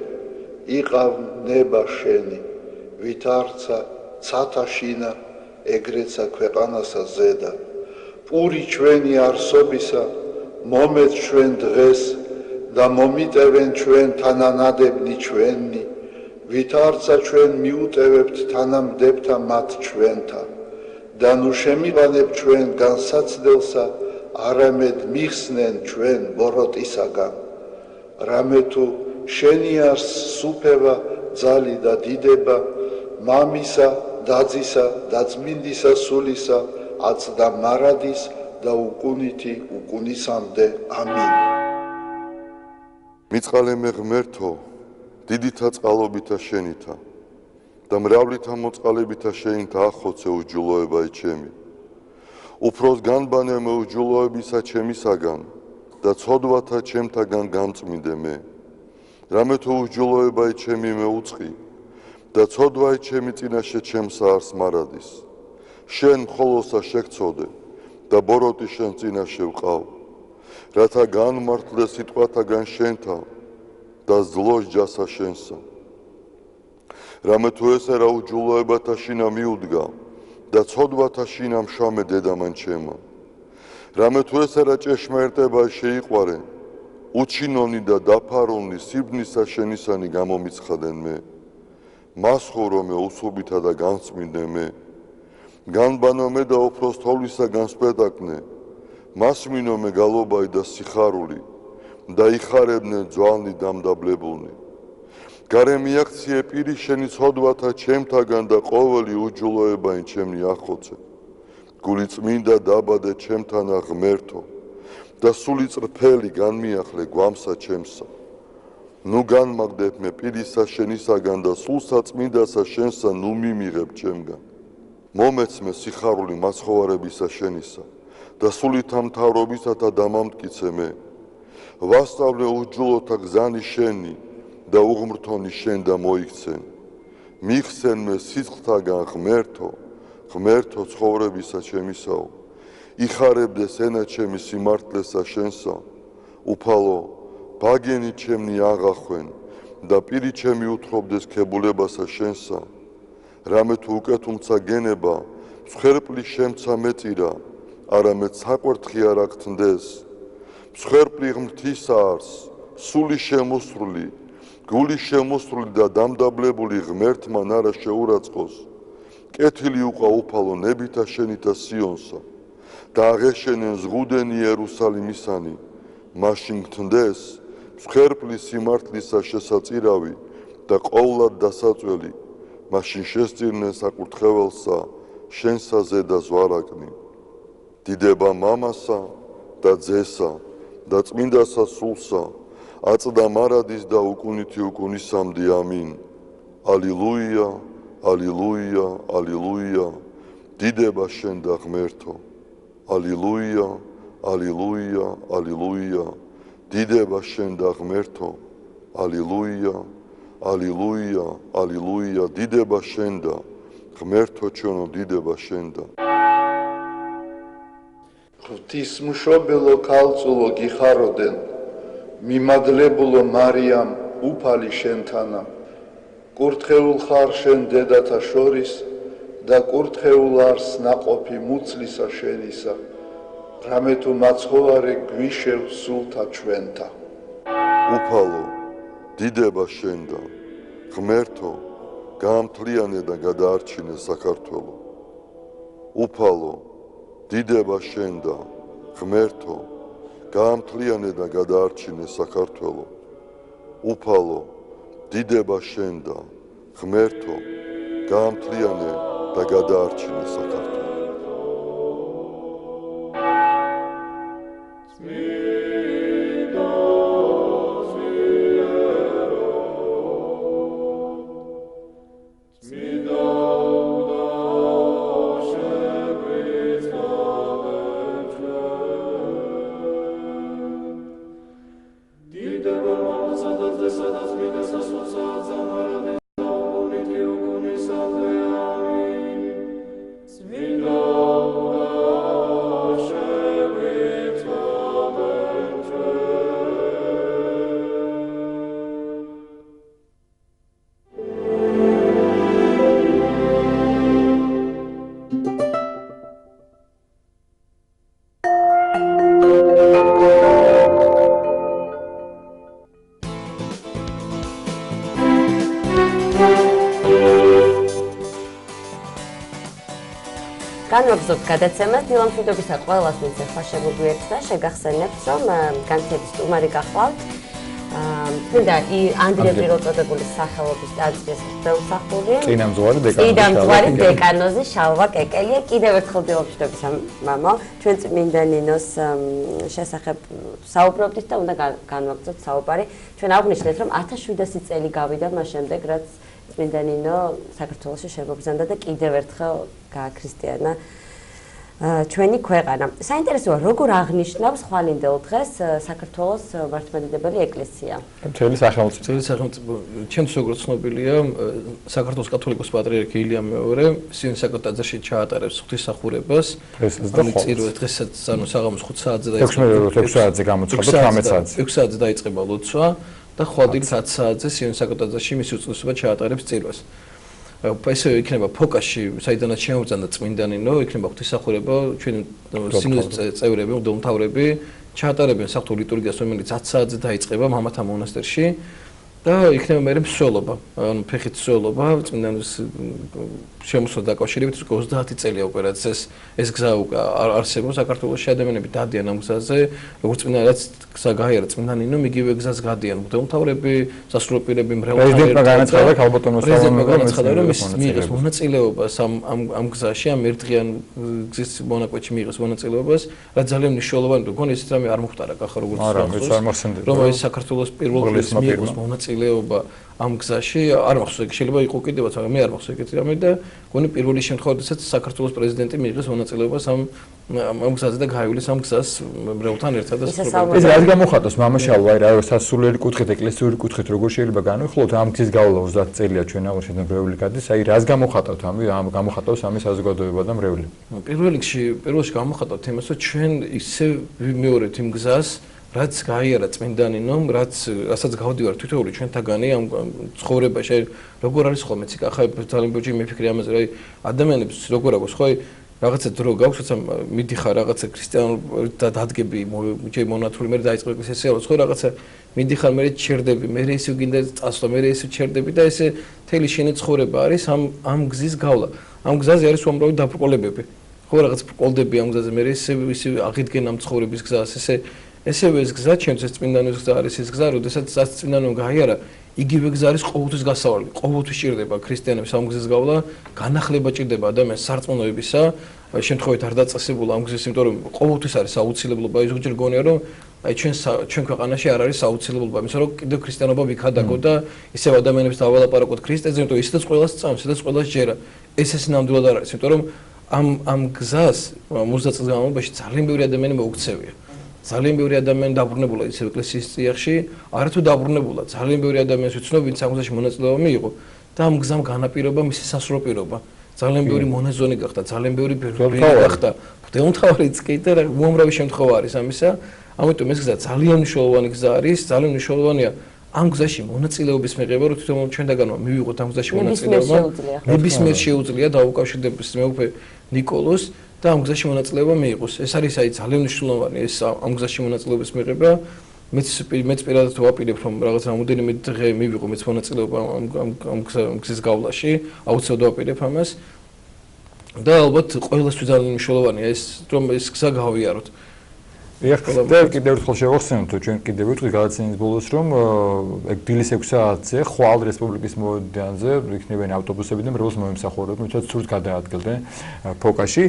J: იყავ ნება შენი ვით არცა სათაშინა ეგრეცა ქვეყანასა ზედა პური ჩვენი არსობისა მომეც ჩვენ დღეს და მომიტევენ ჩვენ თანანადებნი ჩვენი ვით არცა ჩვენ მიუტევებთ თანამდებთა მათ ჩვენთან და ნუ შემივანებ ჩვენ განსაცდელსა არამედ მიხსნენ ჩვენ ბოროტისაგან რამე თუ შენი არს სუფევა ძალი და დიდება მამისა დაძისა და წმინდისა სულისა აცდა მარადის და უკუნითი უკუნისამდე ამინ
K: მიწყალე მე ღმერთო დიდითა წყალობითა შენითა და მრავლითა მოწყალებითა შენითა ახოცე უჯულოებაი ჩემი უფროს განბანე მე უჯულოებისა ჩემისაგან და ცოდვათა ჩემთაგან გამწმინდე მე რამე თუ უჯულოებაი ჩემი მე უწყი და ცოდვაი ჩემი წინაშე ჩემსა არს მარადის შენ მხოლოსა შეგწოდე და ბოროტი შენ წინაშე ვყავ რათა განმართლე სიტყვათაგან შენთან და ზლოს ჯასა შენსა რამე თუ ესე რა უჯულოებათა შინა მიუდგა და ცოდვათა შინა მშამე დედამან ჩემო რამე თუ ესე რა ჭეშმარიტება შეიყვარე უჩინონი და დაფარონი სიბნისა შენისანი გამომიცხადენ მე მას ხურო მე უსუბითა და განწმინდე მე განბანო მე და უფროს თოვლისა განსპეტაკნე მას მინო მე გალობაი და სიხარული და იხარებდნენ ძვალნი დამდაბლებულნი გარე მიაქციე პირი შენი ცოდვათა ჩემთაგან და ყოველი უჯულოებაი ჩემნი ახოცე გული წმინდა დაბადე ჩემთანა ღმერთო და სული წრფელი განმიახლე გვამსა ჩემსა ნუ განმაგდებ მე პირისა შენისაგან და სულსა წმინდასა შენსა ნუ მიმიღებ ჩემგან მომეცმე სიხარული მაცხოვარებისა შენისა და სულითა მთავრობისა და დამამტკიცე მე ვასწავლე უჯულოთა გზანი შენი და უღმრთონი შენ და მოიქცენ მიხსენ მე სიცხთაგან ღმერთო ცხოვრებისა ჩემისაო იხარებდეს ენა ჩემი სიმართლესა შენსა უფალო ბაგენი ჩემნი აღახვენ და პირი ჩემი უთხრობდეს ქებულებასა შენსა რამე თუ უკეთუმცა გენება მსხვერპლი შემცა მეწირა არამედ საკვერთხი არ აქთნდეს მსხვერპლი ღმრთისა არს სული შემოსრული გული შემოსრული და დამდაბლებული ღმერთმან არა შეურაცხყოს კეთილი უყვა უფალო ნებითა შენითა სიონსა და აღეშენენ ზღუდენი იერუსალიმისანი მაშინ გთნდეს მსხვერპლის სიმართლისა შესაწირავი და ყოვლად დასაწველი მაშინ შესწირნენ საკურთხეველსა შენსა ზედა ზვარაკნი დიდება მამასა და ძესა და წმინდასა სულსა აწდა მარადის და უკუნითი უკუნისამდე ამინ ალილუია ალილუია ალილუია დიდება შენ და ღმერთო ალილუია ალილუია ალილუია დიდება შენ და ღმერთო ალილუია ალილუია ალილუია დიდება შენ და ღმერთო ჩვენო დიდება შენ და
J: ღვთისმშობელო ქალწულო გიხაროდენ მიმადლებულო მარიამ უფალი შენთანა კურთხეულ ხარ შენ დედათა შორის და კურთხეულ არს ნაყოფი მუცლისა შენისა რამე თუ მაცხოვარე გვიშევ სულთა ჩვენთა
K: უფალო დიდება შენ და ღმერთო გაამთლიანე და გადაარჩინე საქართველო უფალო დიდება შენ და ღმერთო გაამთლიანე და გადაარჩინე საქართველო უფალო დიდება შენ და ღმერთო გაამთლიანე და გადაარჩინე საქართველო
A: განვაგრძობთ გადაცემას დილამშვიდობისა ყველას ვინც ახლა შემოგვიერთდა შეგახსენებთ რომ განთიადის სტუმარი გახლავთ თუნდა ანდრია პირველწოდებულის სახელობის ტაძრის ხელმსახური წინამძღვარი დეკანოზი შალვა კეკელია კიდევ ერთხელ დილამშვიდობისა მამა ჩვენ წმინდა ნინოს შესახებ საუბრობდით და უნდა განვაგრძოთ საუბარი ჩვენ აღვნიშნეთ რომ 1700 წელი გავიდა მას შემდეგ რაც წმინდა ნინო საქართველოში შემოგზავნა და კიდევ ერთხელ გააქრისტიანა ჩვენი ქვეყანა. საინტერესოა როგორ აღნიშნავს ხვალინდელ დღეს საქართველოს მართლმადიდებელი ეკლესია.
B: მთელი სახელმწიფო
I: ჩემთვის როგორც ცნობილია საქართველოს კათოლიკოს პატრიარქი ილიამ მეორე სიონის საკათოლიკო ტაძარში ჩაატარებს ღვთისმსახურებას. დღესაც ანუ საღამოს 5 საათზე დაიწყება
B: 6 საათზე გამოცხადდა 18 საათზე.
I: 6 საათზე დაიწყება ლოცვა და ხვადილი 10 საათზე სიონის საკათოლიკო ტაძარში მისი უწესრობა ჩაატარებს წირვას. ესე იქნება ფოკასში, საიდანაც შემოვძანდა წმინდა ნინო, იქნება ღვთისმსახურება, ჩვენ სინოდის წევრები, მდომთავრები ჩაატარებენ საღვთო ლიტურგიას, რომელიც 10 საათზე დაიწყება მამათა მონასტერში და იქნება მერე მსვლელობა, ანუ ფეხით მსვლელობა, წმინდა ნინოს შემოსვლა დაკავშირებით 30 წელია ოპერაციას ეს გზა არსებობს საქართველოში ადამიანები დადიან ამ გზაზე, როგორც წმინდა რაც გზა გაიარა წმინდა ნინო, იგივე გზას გადიან მდომთავრები, სასულიერო პირები, მრევლთა
B: პრეზიდენტმა განაცხადა ქალბატონო
I: სალომე რომ მიიღეს მონაწილეობას ამ გზაში, ამ ერთდღიან გზის მონაკვეთში მიიღეს მონაწილეობას, რაც ძალიან მნიშვნელოვანია, გონი ესეთ რამე არ მოხდარა კახა როგორც რომ ეს საქართველოს პირველ დღეს მიიღოს მონაწილეობა ამ გზაში არ მახსოვს შეიძლება იყო კიდევაც მაგრამ მე არ მახსოვს ეგეთი რამე და გონი პირველი შემთხვევა როდესაც საქართველოს პრეზიდენტი მიიღეს მონაწილეობას ამ გზაზე და გაივლის ამ გზას მრევლთან ერთად და
B: ეს რაც გამოხატავს მამაშალვა აი რა სასულიერო კუთხით ეკლესიური კუთხით როგორ შეიძლება განვიხილოთ ამ გზის გავლა 30 წელია ჩვენ აღნიშნეთ მრევლი გადის აი რას გამოხატავთ ამ გამოხატავს ამის საზოგადოება და მრევლი
I: პირველში გამოხატავთ იმას რომ ჩვენ ისე ვიმეორებთ იმ გზას რაც გაიარა წმინდა ნინომ, რასაც გავდივარ თითოეული ჩვენთაგანი ამ ცხოვრებაში, როგორ არის ხოლმე ციკა, ახლა ძალიან ბევრი მიფიქრე ამაზე, აი ადამიანებს როგორ აქვს, ხო, რაღაცა დრო გაქვს, როცა მიდიხარ რაღაცა ქრისტიანულ დადგები ჯერ მონათული მე დაიწყო ეკლესიაში ალბათ ხო რაღაცა მიდიხარ მე ჩერდები მე ისე გინდა წასვლა მე ისე ჩერდები და ესე მთელი შენი ცხოვრება არის ამ გზის გავლა ამ გზაზე არის უამრავი დაბრკოლებები ხო რაღაც ბრკოლდები ამ გზაზე მე ისე აღიდგენ ამ ცხოვრების გზას ესევე ეს გზა ჩემთვის წმინდანის გზა არის ეს გზა როდესაც წმინდანმა გაიარა იგივე გზა არის ყოველთვის გასავალი ყოველთვის ჭირდება ქრისტიანებს ამ გზის გავლა განახლება ჭირდება ადამიანს სარწმუნოებისა შემთხვევით არ დაწესებულა ამ გზის იმიტომ რომ ყოველთვის არის აუცილებლობა ის უჯერ გონია რომ აი ჩვენ ქვეყანაში არ არის აუცილებლობა იმისა რომ კიდევ ქრისტიანობა ვიქადაგო და ისევ ადამიანებს დავალაპარაკოთ ქრისტეზე იმიტომ ისედაც ყველას წამს ისედაც ყველას ჯერა ეს ნამდვილად არ არის იმიტომ რომ ამ გზას 50 წლის განმავლობაში ძალიან ბევრი ადამიანი მოუქცევია ძალიან ბევრი ადამიანი დაბრუნებულა ისევ ეკლესიის წიაღში, არათუ დაბრუნებულა, ძალიან ბევრი ადამიანს ვიცნობ, ვინც ამ გზაში მონაწილეობა მიიღო და ამ გზამ განაპირობა მისი სასრულო პირობა. ძალიან ბევრი მონაზონი გახდა, ძალიან ბევრი ბერი გახდა. მღვდელმთავარიც კი და უამრავი შემთხვევა არის ამისა. ამიტომ ეს გზა ძალიან მნიშვნელოვანი გზა არის, ძალიან მნიშვნელოვანია ამ გზაში მონაწილეობის მიღება, რომ თვითონ ჩვენთაგანმა მივიღოთ ამ გზაში მონაწილეობა. ნებისმიერ შეუძლია დაუკავშირდეს მეუფე ნიკოლოს და ამ გზაში მონაწილეობა მიიღოს. ეს არის აი ძალიან მნიშვნელოვანი ეს ამ გზაში მონაწილეობის მიღება. მეც პირადად ვაპირებ რომ რაღაც რამოდენიმე დღე მივიღო მეც მონაწილეობა ამ გზის გავლაში, აუცილებლად ვაპირებ ამას. და ალბათ ყველასთვის ძალიან მნიშვნელოვანია ეს რომ ეს გზა გავიაროთ.
B: ეხლა კიდევ ერთხელ შევახსენოთ ჩვენ კიდევ ვიტყვი გადაცემის ბოლოს რომ ეგ დილის 6 საათზე ხვალ რესპუბლიკის მოედანზე იქნებიან ავტობუსები და მრევლს მოემსახურებენ, თუმცა ცურს გადაადგილდნენ ფოკაში.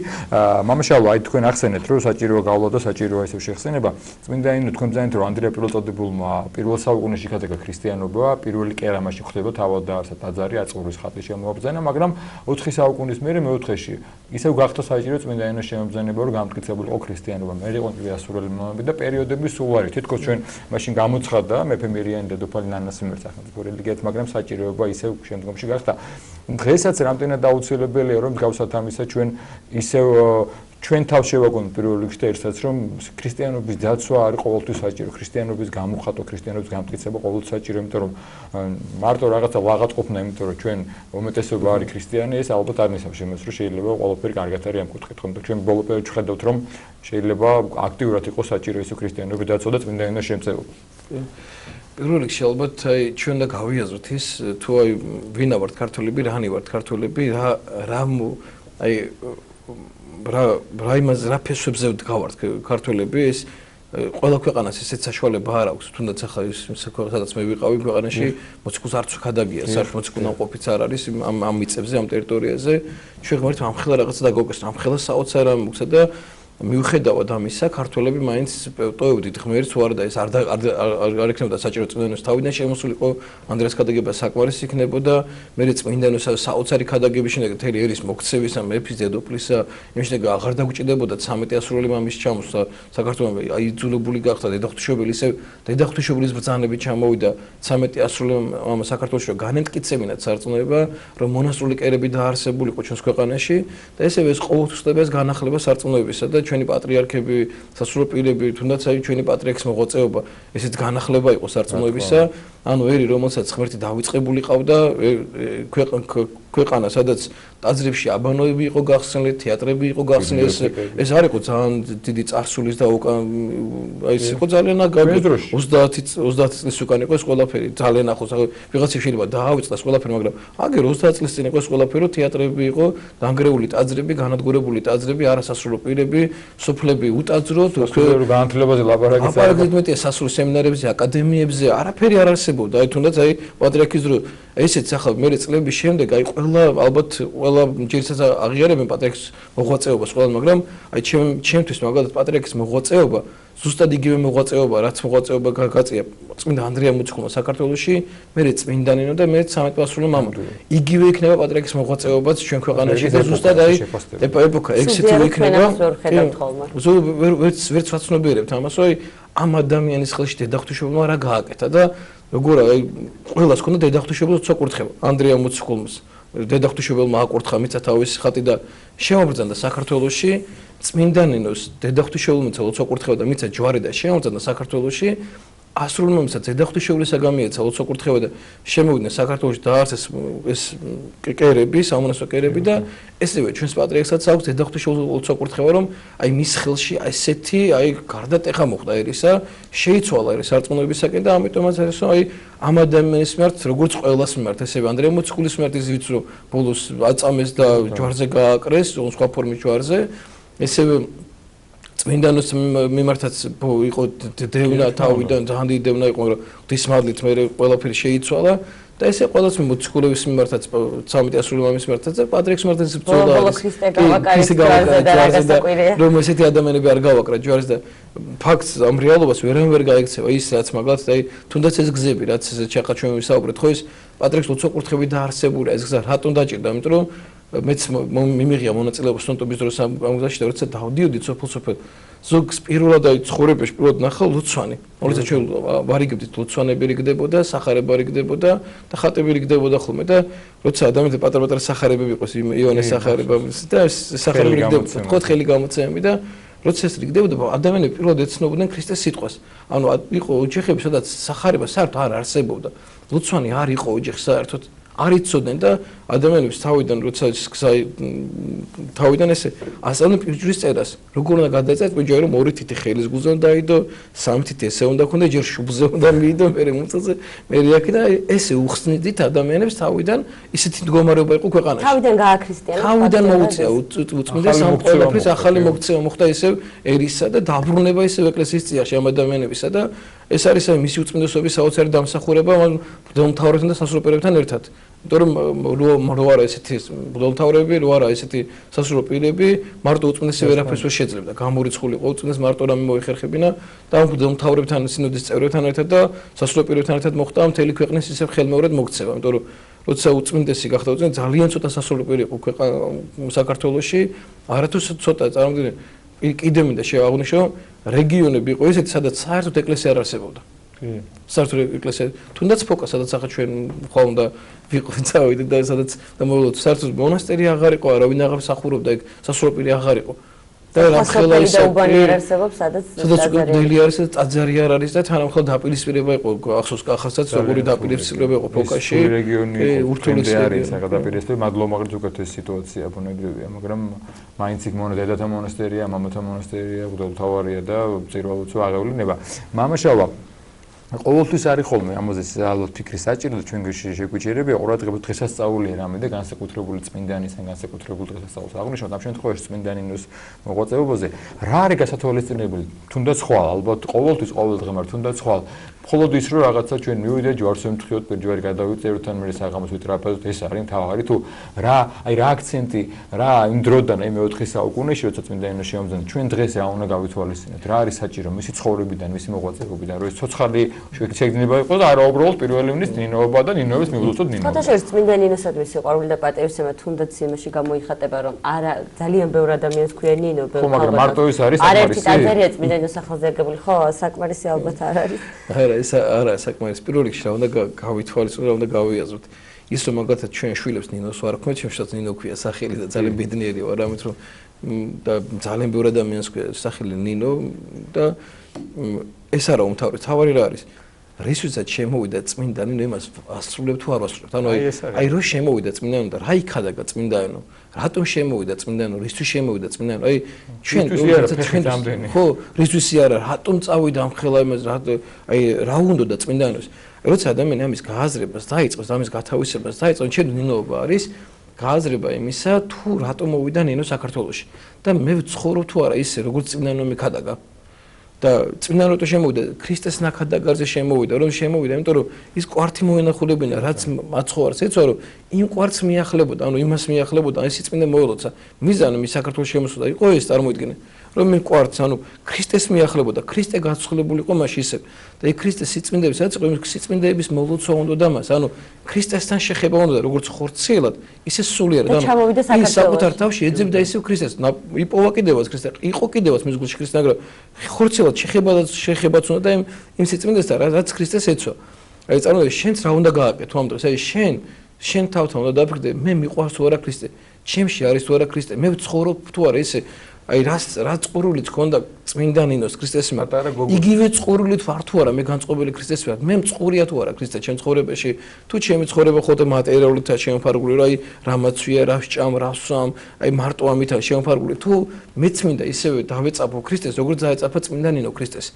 B: მამაშალო, აი თქვენ ახსენეთ რომ საჭიროა გავლა და საჭიროა ისევ შეხსენება. წმინდანი თქვენ ბრძანეთ რომ ანდრია პირველწოდებულმა პირველ საუკუნეში იქადაგა ქრისტიანობა, პირველი კერამაში ხვდება თავად დაარსა ტაძარი, აწურის ხატი შემოაბრძანა, მაგრამ 4 საუკუნის მერე მეოთხეში ისევ გახდა საჭირო წმინდანის შემოაბრძანება რომ გამტკიცებულიყო ქრისტიანობა. მე იყო ასურელი და პერიოდები სულ არის. თითქოს ჩვენ მაშინ გამოცხადა მეფე მირიანი და დედოფალი ნანას მიმართ სახელმწიფო რელიგიით, მაგრამ საჭიროება ისევ შემდგომში გახდა. დღესაც რამდენად აუცილებელია რომ მსგავსად ამისა ჩვენ ისევ ჩვენ თავს შევაგონოთ პირველ რიგში და ერთსაც რომ ქრისტიანობის დაცვა არის ყოველთვის საჭირო, ქრისტიანობის გამოხატვა, ქრისტიანობის გამტკიცება ყოველთვის საჭირო, იმიტომ რომ მარტო რაღაცა ვაღაწყობნა, იმიტომ რომ ჩვენ უმეტესობა არის ქრისტიანი, ეს ალბათ არ ნიშნავს იმას, რომ შეიძლება ყველაფერი კარგად არის ამ კუთხით, ხომ და ჩვენ ბოლო პერიოდში ხედავთ რომ შეიძლება აქტიურად იყოს საჭირო ისო ქრისტიანობის დაცვა და წმინდანების შემწეობა.
I: პირველ რიგში ალბათ აი ჩვენ და გავიაზროთ ის თუ აი ვინა ვართ ქართველები, რანი ვართ ქართველები, რა აი რა იმას რა ფესვებზე ვდგავართ ქართველები ეს ყველა ქვეყანას ესეც საშუალება არ აქვს თუნდაც ახლა ის სადაც მე ვიყავი ქვეყანაში მოციქულს არც ხადაგია საერთოდ მოციქულნაყოფიც არ არის ამ მიწებზე ამ ტერიტორიაზე ჩვენ ღმერთს ამხელა რაღაცა დაგოგესტა ამხელა საოცარ ამბუქსა და მიუხედავად ამისა ქართველები მაინც ტოვებდით ღმერთს უარ და ეს არ ექნებოდა საჭირო წმინდანოს თავიდან შემოსულიყო ანდრიას ქადაგება საკმარის იქნებოდა მე წმინდანოს საოცარი ქადაგების შემდეგ მთელი ერის მოქცევისა მეფის დედოფლისა იმის შემდეგ აღარ დაგჭირდებოდა 13 ასურელი მამის ჩამოსვლა საქართველოს აი იძულებული გახდა დედაღვთისმშობელი ისე დედაღვთისმშობლის ბრძანებით ჩამოვიდა 13 ასურელი მამა საქართველოში რომ განემტკიცებინათ სარწმუნოება რომ მონასტრული კერები დაარსებულიყო ჩვენს ქვეყანაში და ესევე ეს ყოველთვის ხდება ეს განახლება სარწმუნოებისა და ჩვენი პატრიარქები, სასულიერო პირები, თუნდაც აი ჩვენი პატრიარქის მოღვაწეობა, ესეც განახლება იყო სარწმუნოებისა. ანუ ერი რომელსაც ღმერთი დავიწყებული ყავდა ქვეყანა, სადაც ტაძრებში აბანოები იყო გახსნილი, თეატრები იყო გახსნილი, ეს არ იყო ძალიან დიდი წარსულის და აი ეს იყო ძალიან აგარი 30 წლის უკან იყო ეს ყველაფერი, ძალიან ახლოს. ვიღაცა შეიძლება დაავიწყდეს ყველაფერი, მაგრამ აგერ 30 წლის წინ იყო ეს ყველაფერი, თეატრები იყო, დანგრეული ტაძრები, განადგურებული ტაძრები, არასასრულო პირები, სოფლები უტაძროთ,
B: განათლებაზე ლაპარაკიც
I: არ არის. მეტია სასულიერო სემინარებზე, აკადემიებზე, არაფერი არ არსებობდა. აი თუნდაც აი პატრიარქის დრო ესეც ახლა მე წლების შემდეგ აი ყველა ალბათ ყველა ჯერსაც აღიარებენ პატრიარქის მოღვაწეობას ყველან, მაგრამ აი ჩემთვის მაგალითად პატრიარქის მოღვაწეობა ზუსტად იგივე მოღვაწეობა, რაც მოღვაწეობა გაწია წმინდა ანდრია მოციქულმა საქართველოში, მე წმინდანინო და მე 13 ასურელი მამა. იგივე იქნება პატრიარქის მოღვაწეობაც ჩვენ ქვეყანაში და ზუსტად აი ეპოქა ექსიტი იქნება. ვერც ვაცნობიერებთ ამას, აი ამ ადამიანის ხელში დედაღვთისმშობელმა რა გააკეთა და როგორ აი ყველას ქონდა დედაღვთისმშობელი როცა კურთხება ანდრია მოციქულს დედაღვთისმშობელმა აკურთხა მიწა თავისი ხატი და შემობრძანდა საქართველოში წმინდანინოს დედაღვთისმშობელმა როცა კურთხება და მიწა ჯვარი და შემობრძანდა საქართველოში ასრულებისა ზედაღვთისმშობლისა გამიეცა ლოცვა-კურთხევა და შემოვიდნენ საქართველოში დაარსეს ეს კერები, სამონასტრო კერები და ესევე ჩვენს პატრიარქსაც აქვს ზედაღვთისმშობლის ლოცვა-კურთხევა, რომ აი მის ხელში ესეთი აი გარდატეხა მოხდა ერისა, შეიცვალა ერის სარწმუნოებისაკენ და ამიტომაც არის რომ აი ამ ადამიანის მიმართ როგორც ყველას მიმართ ესევე ანდრე მოციქულის მიმართ ის ვიცი რომ ბოლოს აწამეს და ჯვარზე გააკრეს, სხვა ფორმის ჯვარზე, ესევე წმინდანოს მიმართაც იყო დევნა თავიდან ძალიან დიდი დევნა იყო რომ ღვთისმადლით მე ყველაფერი შეიცვალა და ესე ყველას მოციქულების მიმართაც 13 ასრულების მიმართაც და პატრიარქის მიმართაც ბრძოლა არის.
A: ქრისტე გავაკარეთ ჯვარზე და რაგასაკვირია.
I: რომ ესეთი ადამიანები არ გავაკრათ ჯვარზე და ფაქტს ამ რეალობას ვერ გაიქცევა ის რაც მაგალითად აი თუნდაც ეს გზები რაც ესე ჩახა ჩვენ ვისაუბრეთ ხო ის პატრიარქის ლოცვა-კურთხევით დაარსებულია ეს გზა რატომ დაჭირდა იმიტომ რომ მეც მიმიღია მონაწილეობა სტუდენტობის დროს ამ გზაში და როცა დავდიოდი სოფელ ზოგს პირველად აი ცხოვრებაში პირველად ნახა ლოცვანი. როცა ჩვენ ვარიგებდით ლოცვანები რიგდებოდა, სახარება რიგდებოდა და ხატები რიგდებოდა ხოლმე და როცა ადამიან들 პატარ-პატარა სახარებები იყოს იონეს სახარება და სახარები რიგდებოდა, თქო ხელი გამოცემები და როცა ეს რიგდებოდა ადამიანები პირველად ეცნობოდნენ ქრისტეს სიტყვას. ანუ იყო ოჯახები, სადაც სახარება საერთოდ არ არსებობდა. ლოცვანი არ იყო ოჯახი საერთოდ არ იცოდნენ და ადამიანებს თავიდან როცა თავიდან ესე ასწავლენ პირჯვრის წერას როგორ უნდა გადაეწერათ პირჯვარი რომ 2 თითი ხელის გულზე უნდა დაიდო 3 თითი ესე უნდა ქონდეს ჯერ შუბზე უნდა მიიდო მე მუცელზე მე აქ და ესე უხსნიდით ადამიანებს თავიდან ისეთი მდგომარეობა იყო ქვეყანაში
A: თავიდან გააქრისტიანა
I: თავიდან მოუწია უწმინდა სამყაროს ახალი მოქცევა მოხდა ესე ერისა და დაბრუნება ესე ეკლესიის წიაში ამ ადამიანებისა და ეს არის მისი უწმინდესობის საოცარი დამსახურება მღვდელმთავრებთან და სასულიეროებთან ერთად იმიტომ რომ რო არა ესეთი მღვდელმთავრები რო არა ესეთი სასულიერო პირები მარტო უწმინდესი ვერაფერს ვერ შეძლებდა გამორიცხული იყო უწმინდეს მარტო რამე მოიხერხებინა და ამ მღვდელმთავრებთან სინოდის წევრებთან ერთად და სასულიერო პირებთან ერთად მოხდა მთელი ქვეყნის ისევ ხელმეორედ მოქცევა იმიტომ რომ როცა უწმინდესი გახდა უწმინდესი ძალიან ცოტა სასულიერო პირი იყო საქართველოში არათუ ცოტა წარმოგიდგენთ კიდე მინდა შევაღვნიშნო რეგიონები იყო ესეთი სადაც საერთოდ ეკლესია არ არსებობდა საერთოდ ეკლესია თუნდაც ფოკა სადაც ახლა ჩვენ ხვალ უნდა ვიყოთ წავიდეთ და სადაც და მოვლოთ საერთოდ მონასტერი აღარ იყო არავინ აღარ მსახურობდა ეგ სასულიერო პირი აღარ იყო და რამხელა ის
A: უბანი არ არსებობს სადაც
I: დელი არის და ტაძარი არ არის და თანამხლად დაპირისპირება იყო ახსოვს ახალსაც როგორი დაპირისპირება იყო ფოკაში
B: რეგიონი ურთულესი არის ახლა დაპირისპირება მადლობა მაგრამ ზოგადად ეს სიტუაცია ბუნებრივია მაგრამ მაინც იქ დედათა მონასტერია მამათა მონასტერია მღვდელმთავარია და ძირვალოცვა აღევლინება მამაშავა ყოველთვის არის ხოლმე ამაზე ალბათ ფიქრი საჭირო და ჩვენ შეგვიჭირებია ყურადღება დღესასწაულია რამე და განსაკუთრებული წმინდანის ან განსაკუთრებული დღესასწაულს აღნიშნოთ ამ შემთხვევაში წმინდანინოს მოღვაწეობაზე რა არის გასათვალისწინებელი თუნდაც ხვალ ალბათ ყოველთვის ყოველდღემარ თუნდაც ხვალ მხოლოდ ის რომ რაღაცა ჩვენ მივიდეთ ჯვარს ვემთხიოთ პირჯვარი გადავიწეროთ ან მე საღამოს ვიტრაპეზოთ ეს არის თავარი თუ რა აი რა აქცენტი რა იმ დროდან აი მე-4 საუკუნეში როცა წმინდანინოს შეამზადა ჩვენ დღეს რა უნდა გავითვალისწინოთ რა არის საჭირო მისი ცხოვრებიდან მისი მოღვაწეობიდან რომ ეს ცოცხალი შეგრძნება იყო და არა უბრალოდ პირველი ღვინის ნინოობა და ნინოების მიულოცოთ ნინოობა.
A: ფოტოშერს წმინდანინოსადმი სიყვარული და პატივისცემა თუნდაც იმაში გამოიხატება რომ არა ძალიან ბევრ ადამიანს ქვია ნინო ბევრ
B: ხო მაგრამ მარტო ის არის
A: საკმარისი. არა ტაძარია წმინდანინოს სახელზე აგებული ხო საკმარისი ალბათ არ არის.
I: არა ეს არა საკმარისი პირველ რიგში რა უნდა გავითვალისწინოთ რა უნდა გავიაზროთ. ის რომ მაგათაც ჩვენ შვილებს ნინოს ვარ ქმეთ შემშაც ნინო ქვია სახელი და ძალიან ბედნიერი ვარ ამით რომ და ძალიან ბევრ ადამიანს ქვია სახელი ნინო და ეს არა უმთავრესი თავარი რა არის რისთვისაც შემოვიდა წმინდანი ნუ იმას ასრულებ თუ არ ასრულებ ანუ აი რო შემოვიდა წმინდანი და რა იქადაგა წმინდანო რატომ შემოვიდა წმინდანო რისთვის შემოვიდა წმინდანო აი ჩვენ ხო რისთვისი არა რატომ წავიდა ამ ხელა იმას აი რა უნდა და წმინდანოს როცა ადამიანი ამის გააზრებას დაიწყოს ამის გათავისებას დაიწყოს ჩვენ ნინოობა არის გააზრება იმისა თუ რატომ მოვიდა ნინო საქართველოში და მე ვცხოვრობ თუ არა ისე როგორც წმინდანო მიქადაგა და წმინდანო რატო შემოვიდა ქრისტეს ნახადაგარზე შემოვიდა რომ შემოვიდა იმიტომ რომ ის კვართი მოენახულებინა რაც მაცხოვარს ეცვა რომ იმ კვართს მიახლებოდა ანუ იმას მიახლებოდა ეს წმინდა მოელოცა მიზანი მის საქართველოს შემოსვლა იყო ეს წარმოიდგინე რომ იმ კვართს ანუ ქრისტეს მიახლებოდა ქრისტე გაცხოვებულიყო მაშ ისე და იქ ქრისტეს სიწმინდეების რაც იყო იმ სიწმინდეების მოლოცვა უნდა და მას ანუ ქრისტესთან შეხება უნდა როგორც ხორციელად ისე სულიერად ანუ ის საკუთარ თავში ეძებდა ისევ ქრისტეს იპოვა კიდევაც ქრისტე იყო კიდევაც მის გულში ქრისტე მაგრამ ხორციელად შეხებაც უნდა და იმ სიწმინდესთან რაც ქრისტეს ეცვა აი წარმოიდგინე შენც რა უნდა გააკეთო ამ დროს აი შენ თავთან უნდა დაფიქრდე მე მიყვარს თუ არა ქრისტე ჩემში არის თუ არა ქრისტე მე ვცხოვრობ თუ არა ისე აი რა წყურვილით ქონდა წმინდა ნინოს ქრისტეს მიმართ იგივე წყურვილით ვარ თუ არა მე განწყობილი ქრისტეს მიმართ მე მწყურია თუ არა ქრისტე ჩემ ცხოვრებაში თუ ჩემი ცხოვრება ხოთე მატერიალურითაა შემოფარგლული რა აი რამაც ვია რა ვჭამ რა ვსვამ აი მარტო ამითაა შემოფარგლული თუ მეც მინდა ისევე დავეწაფო ქრისტეს როგორც დაეწაფა წმინდა ნინო ქრისტეს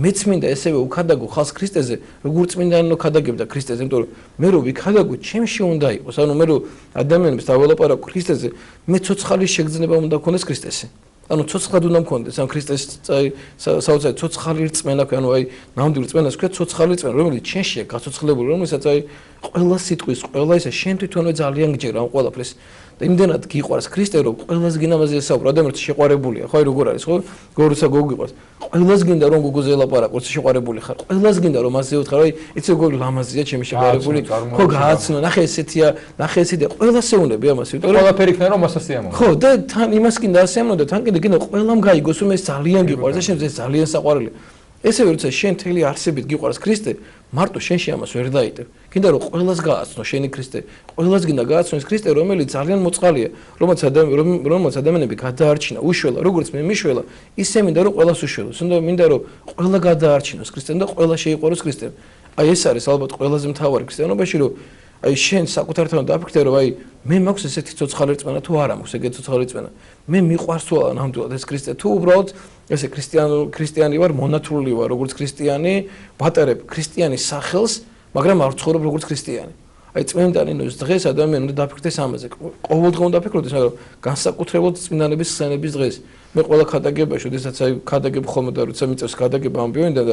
I: მეც მინდა ესევე უქადაგო ხალხს ქრისტეზე როგორც წმინდა ნინო ქადაგებდა ქრისტეზე იმიტომ რომ მე რო ვიქადაგო ჩემში უნდა იყოს ანუ მე რო ადამიანებს დაველაპარაკო ქრისტეზე მე ცოცხალის შეგრძნება უნდა გქონდეს ქრისტესი ანუ ცოცხლად უნდა მქონდეს ან ქრისტეს საოცარი ცოცხალი რწმენა ქვია ანუ აი ნამდვილი რწმენას ქვია ცოცხალი რწმენა რომელიც შენშია გაცოცხლებული რომელსაც აი ყველა სიტყვის ყველა ისე შენ თვითონვე ძალიან გჯერ ამ ყველაფერს და იმდენად გიყვარს ქრისტე რომ ყველას გინამაზია საუბრო ადამიანს შეყვარებულია ხო აი როგორ არის ხო გოროცა გოგიყვარს ყველას გინდა რომ გოგოზე ელაპარაკოს შეყვარებული ხარ ყველას გინდა რომ ასე უთხარ აი იცი გოგი ლამაზია ჩემი შეყვარებული ხო გააცნო ნახე ესეთია ნახე ესეთი ყველას ეუნები ამას იმიტომ რომ
B: ყველაფერი იქნება რომ მასას სიამოვნო
I: ხო და თან იმას გინდა ასიამოვნო და თან კიდე გინდა ყველამ გაიგოს რომ ეს ძალიან გიყვარს და შენ ძალიან საყვარელი ესევე როცა შენ თელი არსებით გიყვარს ქრისტე მარტო შენში ამას ვერ დაიტევ გინდა რომ ყველას გააცნო შენი ქრისტე ყველას გინდა გააცნოს ქრისტე რომელიც ძალიან მოწყალია რომელსაც ადამიანები გადაარჩინა უშველა როგორც მე მიშველა ისე მინდა რომ ყველას უშველოს უნდა მინდა რომ ყველა გადაარჩინოს ქრისტემ და ყველა შეიყვაროს ქრისტემ აი ეს არის ალბათ ყველაზე მთავარი ქრისტიანობაში რომ აი შენ საკუთართან დაფიქრდე რომ აი მე მაქვს ესეთი ცოცხალი რწმენა თუ არა მაქვს ეგეთი ცოცხალი რწმენა მე მიყვარს თუ არა ნამდვილად ეს ქრისტე თუ უბრალოდ ესე ქრისტიანი ვარ მონათლული ვარ როგორც ქრისტიანი ვატარებ ქრისტიანის სახელს მაგრამ არ ვცხოვრობ როგორც ქრისტიანი აი წმინდა ნინოს დღეს ადამიანი უნდა დაფიქრდეს ამაზე ყოველდღე უნდა დაფიქრდეს მაგრამ განსაკუთრებულად წმინდანების ხსენების დღეს მე ყველა ქადაგებაში შესაძაც აი ქადაგებ ხოლმე და როცა მიწევს ქადაგება ამბიოენ და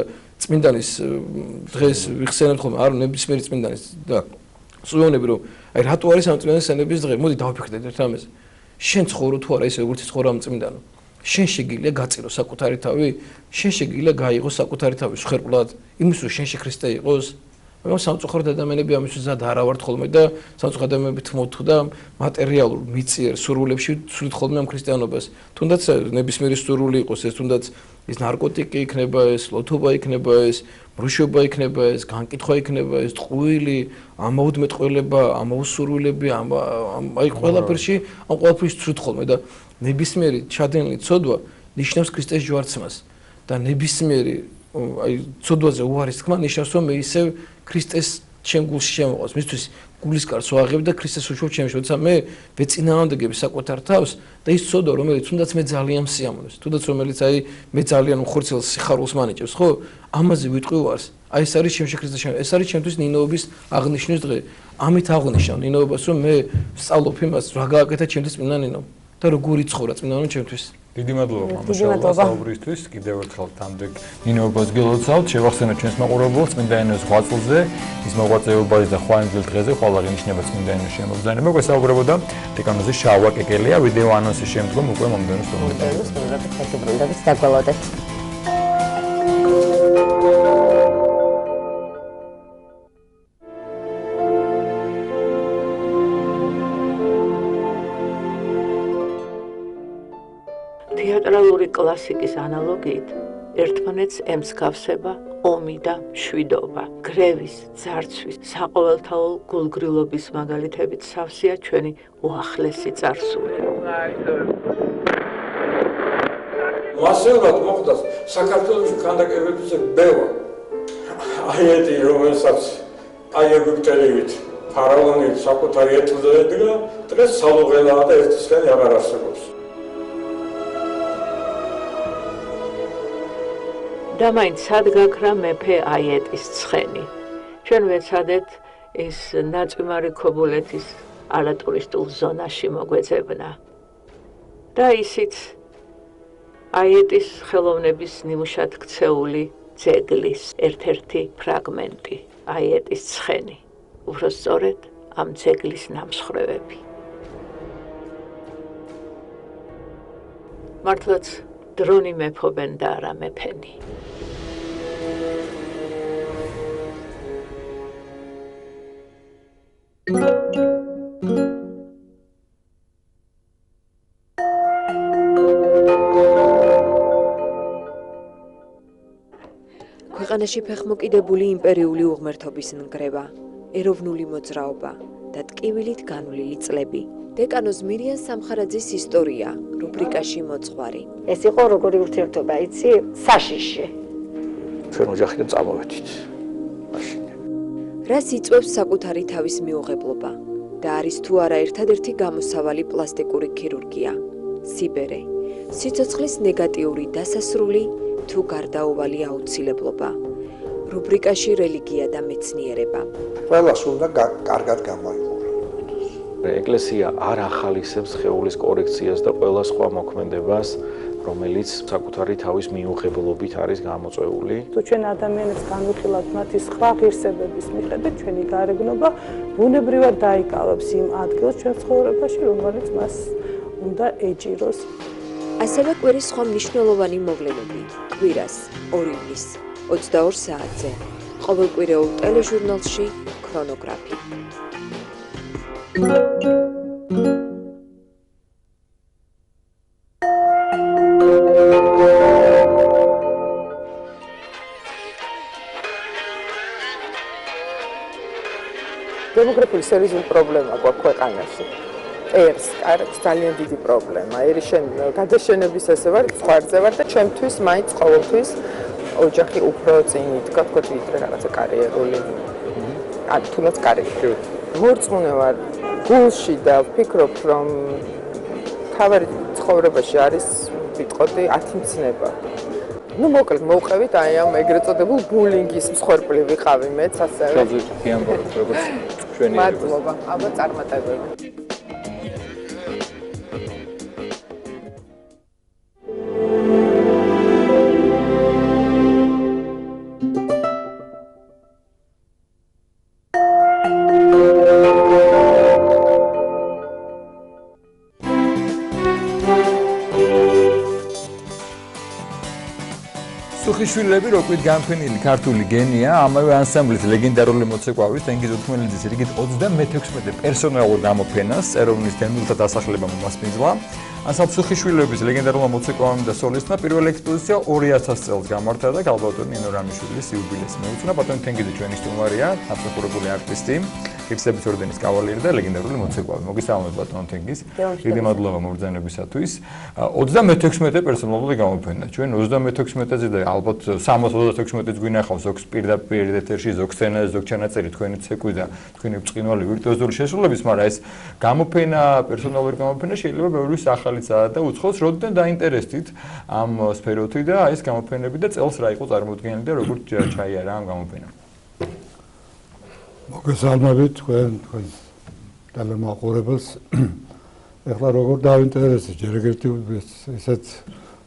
I: წმინდანის დღეს ვიხსენებ ხოლმე არ ნებისმიერი წმინდანის და სულონები რომ აი რატო არის ამ წმინდანის ხსენების დღე მოდი დავფიქრდეთ ერთ ამაზე შენ ცხოვრო თუ არა ისე როგორც ცხოვრა ამ წმინდანო შენ შეგიძლია გაწირო საკუთარი თავი შენ შეგიძლია გაიღო საკუთარი თავი სხერყლად იმის რომ შენში ქრისტე იყოს მაგრამ სამწუხაროდ ადამიანები ამისთვის ზად არ ავართ ხოლმე და სამწუხაროდ ადამიანები თმოთუ და მატერიალურ მიწიერ სურვილებში ცვლით ხოლმე ამ ქრისტიანობას თუნდაც ნებისმიერი სურვილი იყოს ეს თუნდაც ის ნარკოტიკი იქნება ეს ლოთობა იქნება ეს ბრუშობა იქნება ეს განკითხვა იქნება ეს ტყუილი ამაუდმეტყველება ამაუსურვილები აი ყველაფერში ამ ყველაფერში ცვლით ხოლმე და ნებისმიერი ჩადენილი ცოდვა ნიშნავს ქრისტეს ჯვარცმას და ნებისმიერი აი ცოდვაზე უარის თქმა ნიშნავს რომ მე ისევ ქრისტეს ჩემ გულში შემოყავს მისთვის გულისკარს ვაღებ და ქრისტეს უშუალოდ ჩემში როცა მე ვეწინააღმდეგები საკუთარ თავს და ის ცოდვა რომელიც თუნდაც მე ძალიან სიამოვნებს თუნდაც რომელიც აი მე ძალიან მხურცელ სიხარულს მანიჭებს ხო ამაზე ვიტყვი ვარს აი ეს არის ჩემში ქრისტეს ეს არის ჩემთვის ნინოობის აღნიშვნის დღე ამით აღნიშნავ ნინოობას რომ მე ვსწავლობ იმას რა გააკეთა ჩემთვის წმინდა ნინო და როგორ იცხოვრა წმინდა ნინო ჩემთვის
B: დიდი მადლობა მამაშალვა საუბრისთვის კიდევ ერთხელ თამდე ნინოობას გილოცავთ შევახსენოთ ჩვენს მაყურებელს წმინდა ნინოს ღვაწლზე ის მოღვაწეობაზე და ხვანძილ დღეზე ყველა აღნიშნება წმინდა ნინოს შემოგზანება გვესაუბრებოდა დეკანოზის შავა კეკელია ვიდეო ანონსის შემდგომ უკვე მომდევნო სტუმრებით დაგვალოდეთ
D: თეატრალური კლასიკის ანალოგიით ერთმანეთს ემსგავსება ომი და მშვიდობა. გრევის, ძარცვის, საყოველთაო გულგრილობის მაგალითებით სავსეა ჩვენი უახლესი წარსული.
F: მასეულად მოხდა საქართველოს ქანდაკებებზე ბევა. აიეთი რომელსაც აი ეგვიპტელივით ფარაონი საკუთარი ეთლზე ედგა, დღეს სალუღელაა და ერთისგანი აღარ არსებობს.
D: და მაინც სად გაქრა მეფე აიეტის ცხენი. ჩვენ ვეცადეთ ის ნაწვიმარი ქობულეთის არატურისტულ ზონაში მოგვეძებნა. და ისიც აიეტის ხელოვნების ნიმუშად ქცეული ძეგლის ერთ-ერთი ფრაგმენტი, აიეტის ცხენი. უბრალოდ ამ ძეგლის ნამსხვრევები. მართლაც დრონი მეფობენ და არა მეფენი. ქვეყანაში ფეხმოკიდებული იმპერიული უღმერთობის ნგრევა, ეროვნული მოძრაობა და ტკივილით განვლილი წლები. დეკანოზ მირიან სამხარაძის ისტორია, რუბრიკაში მოძღვარი.
L: ეს იყო როგორი ურთიერთობა, იცი, საშიში.
F: ჩვენ ოჯახიდან წამოვედით. მაშინ.
D: რას იწვევს საკუთარი თავის მიუღებლობა და არის თუ არა ერთადერთი გამოსავალი პლასტიკური ქირურგია, სიბერე, სიცოცხლის ნეგატიური დასასრული თუ გარდაუვალი აუცილებლობა. რუბრიკაში რელიგია და მეცნიერება.
M: ყველას უნდა კარგად გამოიყუროს.
N: ეკლესია არ ახალისებს სხეულის კორექციას და ყველა სხვა მოქმედებას, რომელიც საკუთარი თავის მიუღებლობით არის გამოწვეული.
O: თუ ჩვენ ადამიანებს განვიხილავთ მათი სხვა ღირსებების მიხედვით, ჩვენი გარეგნობა ბუნებრივად დაიკავებს იმ ადგილს ჩვენ ცხოვრებაში, რომელიც მას უნდა ეჭიროს.
D: ასევე კვირის სხვა მნიშვნელოვანი მოვლენები, კვირას 2 ივნის 22 საათზე, ყოველკვირეულ ტელეჟურნალში ქრონოგრაფი.
O: დემოგრაფიული სერიოზული პრობლემა გვაქვს ქვეყანაში. არის ძალიან დიდი პრობლემა. გადაშენების ესე ვარ, ზღვარზე ვარ და ჩემთვის მაინც ყოველთვის ოჯახი უფრო წინ იდგა, ვიდრე რაღაცა კარიერული. თუნდაც კარიერული. მორწმუნე ვარ გულში და ვფიქრობ, რომ თავარი ცხოვრებაში არის ვიტყოდი 10 მცნება. მოკლედ მოვყევით აი ამ ეგრეთ წოდებულ ბულინგის მსხვერპლი ვიყავი მეც ასევე.
B: შევძლებიან როგორც ჩვენი
O: მადლობა, აბა წარმატებები.
B: სუხიშვილები როკვით განფენილი ქართული გენია, ამავე ანსამბლის ლეგენდარული მოცეკვავის ტენგიზ უთმელიძის რიგით 36 პერსონალურ გამოფენას ეროვნის დემილთა დასახელება მომასპინძლა. ანსამბლ სუხიშვილების ლეგენდარულმა მოცეკვავამ და სოლისტმა პირველი ექსპოზიცია 2000 წელს გამართა და გალბატონი ნინო რამიშვილის იუბილეს მეუძღვნა. ბატონი ტენგიზი ჩვენი სტუმარია, დამსახურებული არტისტი, ღირსების ორდენის კავალიერი და ლეგენდარული მოცეკვავი. მოგესალმებით ბატონ ტენგიზ. დიდი მადლობა მობრძანებისათვის. 36 პერსონალური გამოფენა. ჩვენ 36-ზე და ალბათ 336-იც გვინახავს ზოგს პირდაპირ ეთერში, ზოგ სცენაზე, ზოგ ჩანაწერი თქვენი ცეკვი და თქვენი ბრწყინვალე ვირტუოზული შესრულების, მაგრამ ეს გამოფენა, პერსონალური გამოფენა შეიძლება ბევრი ახალიცაა და უცხოს როდიდან დაინტერესდით ამ სფეროთი და ეს გამოფენები და წელს რა იყო წარმოდგენილი და როგორ ჩაიარა ამ გამოფენამ.
E: მოგესალმებით თქვენ ტელემაყურებელს. ეხლა როგორ დავინტერესდი, ჯერ ეგრეთი ესეთ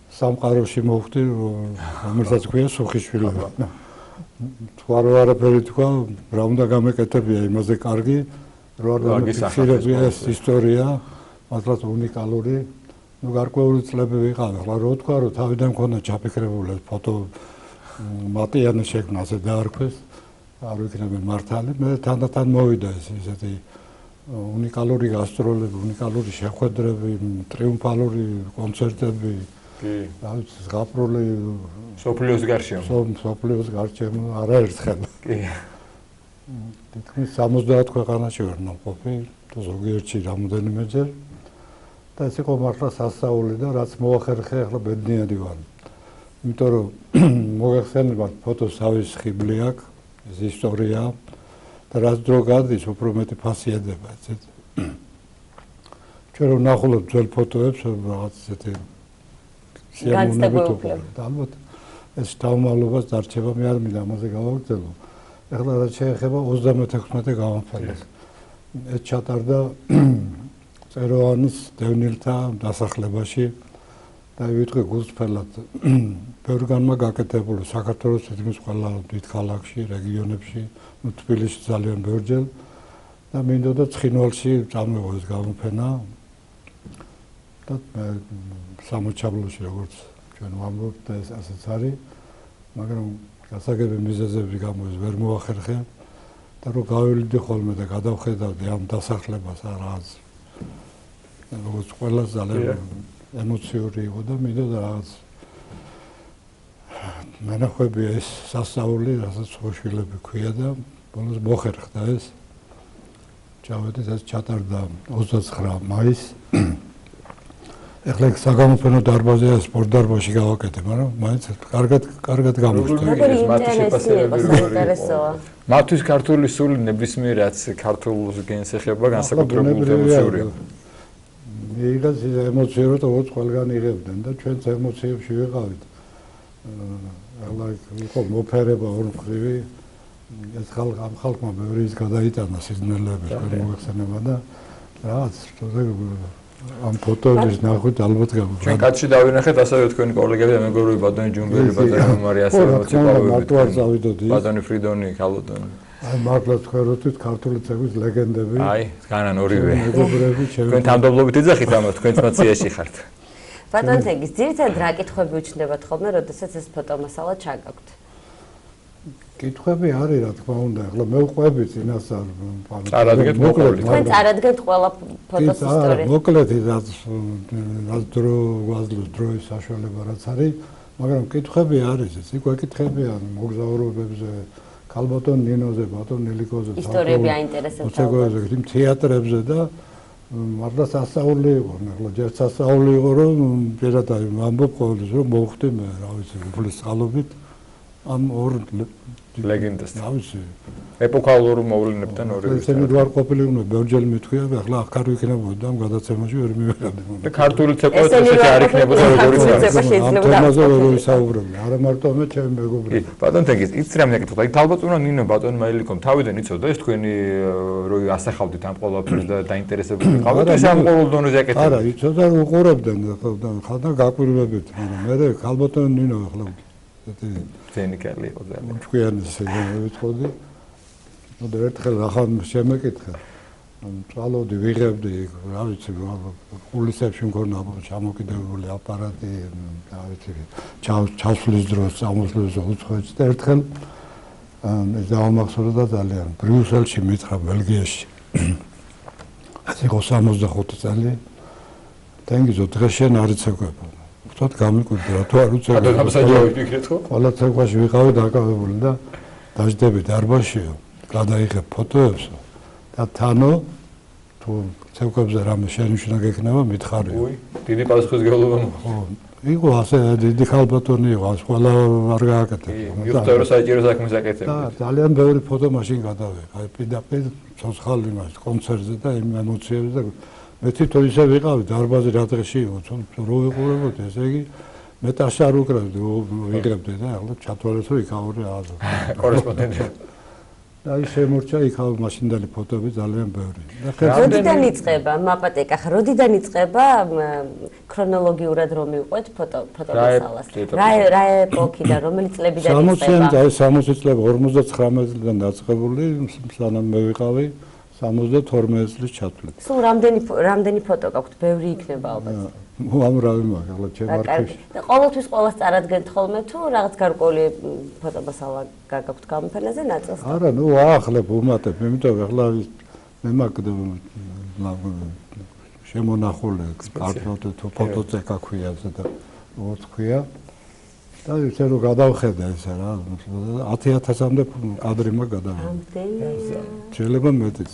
E: სამყაროში მოვხდი, რომელსაც ქვია სუხიშვილები. თუ არაფერი თქვა, რა უნდა გამეკეთებია იმაზე კარგი, რომ არ დამიფიქსირებია ეს ისტორია, მართლაც უნიკალური. გარკვეული წლები ვიყავ, ახლა რო თქვა, რომ თავიდან მქონდა ჩაფიქრებული ფოტო მატიანის შექმნაზე დაარქვეს, არ ვიქნებიან მართალი, მე თანდათან მოვიდა ესეთი უნიკალური გასტროლები, უნიკალური შეხვედრები, ტრიუმფალური კონცერტები. რა ვიცი, ზღაპრული
B: სოფლიოს გარშემო.
E: სოფლიოს გარშემო არაერთხელ. კი. თითქმის 70 ქვეყანაში ვარ ნამყოფი და ზოგიერთში რამოდენიმეჯერ. და ეს იყო მართლა სასწაული და რაც მოახერხე, ახლა ბედნიერი ვარ. იმიტომ რომ მოგეხსენებათ ფოტოს თავის ხიბლი აქვს, ეს ისტორია და რაც დრო გადის, უფრო მეტი ფასიანდება, ეცეთ. ჩვენ რომ ნახულობთ ძველ ფოტოებს, რაღაც ესეთი
A: განცდებული უფლება.
E: ალბათ ეს თავმალობას დარჩება, მე არ მინდა ამაზე გავაგრძელო. ეხლა რაც შეეხება 36 გამოფენას. ეს ჩატარდა წეროვანის დევნილთა დასახლებაში და ვიტყვი გულწრფელად ბევრგანმა გაკეთებული საქართველოს თითქმის ყველა დიდ ქალაქში, რეგიონებში, თბილისში ძალიან ბევრჯერ და მინდოდა ცხინვალში წამოიღო ეს გამოფენა და სამოჩაბლოში როგორც ჩვენ ვამბობთ და ეს ასეც არის, მაგრამ გასაგები მიზეზების გამო ეს ვერ მოახერხე და რომ გავივლიდი ხოლმე და გადავხედავდი ამ დასახლებას რაღაც როგორც ყველა ძალიან ემოციური იყო და მინდოდა რაღაც მენახვები ეს სასწაული, რასაც ხოშვილები ქვია და ბოლოს მოხერხდა ეს ჩავედით, ეს ჩატარდა 29 მაისს. ეხლა საგამოფენო დარბაზია, სპორტ დარბაზში გავაკეთე, მაგრამ მაინც კარგად გამოჩნდა.
B: მათთვის ქართული სული ნებისმიერ რაც ქართულს გენსეხება, განსაკუთრებულად ემოციურია.
E: იგას ემოციურად ოღონდ ყველგან იღებდნენ და ჩვენც ემოციებში ვიყავით. ახლა იყო მოფერება ორმხრივი, ეს ამ ხალხმა ბევრი ის გადაიტანა სიზნელეები, მოიხსენება და რაღაც ამ ფოტოების ნახვით ალბათ გაგვიყვება.
B: ჩვენ კაცში დავინახეთ ასევე თქვენი კოლეგები და მეგობრები ბატონი ჯუნბელი, ბატონი მარი ასე
E: მოწვავებებით.
B: ბატონი ფრიდონი, ქალბატონი.
E: აი მართლა თქვენთვის ქართული ცეკვის ლეგენდები.
B: აი, განან ორივე.
E: მეგობრები ჩემი.
B: თქვენ თამდობლობით ეძახით ამას, თქვენც მაციაში ხართ.
A: ბატონ თეგის, ძირითადად რა კითხვები უჩნდებათ ხოლმე, როდესაც ეს ფოტომასალა ჩაგაქვთ?
E: კითხვები არის, რა თქმა უნდა, ახლა მე ვყვები წინასწარ
B: წარადგეთ მოკლედ.
A: თქვენ წარადგეთ ყველა ფოტოს ისტორიას.
E: მოკლედ რაც დრო გვაძლევს დროის საშუალება რაც არის, მაგრამ კითხვები არის, ეს იქ ვეკითხებიან მოგზაურობებზე, ქალბატონ ნინოზე, ბატონ ნილიკოზე,
A: ისტორიები აინტერესებთ
E: ალბათ. იმ თეატრებზე და მართლა სასწაული იყო, ახლა ჯერ სასწაული იყო, რომ პირადად ამბობ ყოველთვის, რომ მოვხვდი მე, რა ვიცი, უფლის წყალობით ამ ორ
B: ლეგენდას.
E: რა ვიცი.
B: ეპოქალურ მოვლენებთან ორივე.
E: ესენი როარ ყოფილი უნდა ბევრჯერ მithქვია, ახლა ახარ ვიქნებოდა ამ გადაცემაში ვერ მივეყავდი.
B: და ქართული ცეკვა ესეთი არ იქნებოდა როგორიც არის.
E: თემაზე ვერ ვისაუბრებდი, არა მარტო მე ჩემი მეგობრები.
B: ბატონ თეგის, იცი რა მეკითხა? აი თალბატონმა ნინო ბატონ მაილიკომ თავიდან იცოდა ეს თქვენი რო ასახავდით ამ ყველაფერს და დაინტერესებული ყავდით ეს ამ ყოველ დონეზე აკეთებდა.
E: არა, იცოდა უყურებდნენ ხალხა გაკვირვებით, მაგრამ მე ქალბატონ ნინო ახლა
B: ზენიკალი იყო ძალიან.
E: თქვენი სეგმენტები თქოდი. და ერთხელ ახალ შემეკითხა. წვალოდი, ვიღებდი, რა ვიცი, პულისებში მქონდა ჩამოკიდებული აპარატი, რა ვიცი, ჩასვლის დროს, წამოსვლის დროს უცხოეთში და ერთხელ ეს დავამახსოვრდა ძალიან. ბრიუსელში მითხრა ბელგიაში. ეს იყო 65 წელი. თენგიზო დღეს შენ არ იცეკვება. ვთქვათ გამიკვირდა რა თუ არ უცეკვება.
B: ბატონო სამსაჯავი ფიქრეთ ხო?
E: ყველა ცეკვაში ვიყავი დაკავებული და დაждები დარბაზშიო. გადაიღებ ფოტოებს და თანო თუ ცეკვებზე რამე შენიშვნა გექნება მითხარიო.
B: უი, დიდი პასუხისმგებლობა.
E: ხო, იყო ასე დიდი ქალბატონი იყო, ეს ყველა არ გააკეთე.
B: მიხვდა რომ საჭირო საქმეს აკეთებდა.
E: და ძალიან ბევრი ფოტო მაშინ გადავიღე. აი პირდაპირ ცოცხალი მას კონცერტზე და იმ ემოციებზე და მე თვითონ ისე ვიყავი დარბაზი რა დღეში იყო, რო ვიყურებოდი, ესე იგი მე ტაშა არ უკრავდი, ვიღებდი და ახლა ჩათვალეს რომ იქაური აღარ.
B: კორესპონდენტი.
E: და ის შემორჩა იქაურ მაშინდელი ფოტოები ძალიან ბევრი.
A: როდიდან იწყება მაპატეკა? როდიდან იწყება ქრონოლოგიურად რომ მივყვეთ ფოტომასალას? რა ეპოქიდან, რომელი წლებიდან იწყება?
E: 60 წლები 59 წლიდან დაწყებული, სანამ მე ვიყავი 72 წლის ჩათვლით.
A: სულ რამდენი ფოტო გაქვთ? ბევრი იქნება ალბათ.
E: უამრავი მაქვს, ახლა ჩემ არქივში.
A: და ყოველთვის ყოველს წარადგენთ ხოლმე თუ რაღაც გარკვეული ფოტომასალა გაქვთ გამოფენაზე ნაწილს?
E: არა, ნუ აახლებ უმატებ, იმიტომ რომ ახლა მე მაქვს შემონახული კარტოთი თუ ფოტოწეკა ქვია და როგორც ქვია. და ისე რომ გადავხედა ესე რა, 10000-მდე კადრი მაქვს გადავიღე. შეიძლება მეტიც.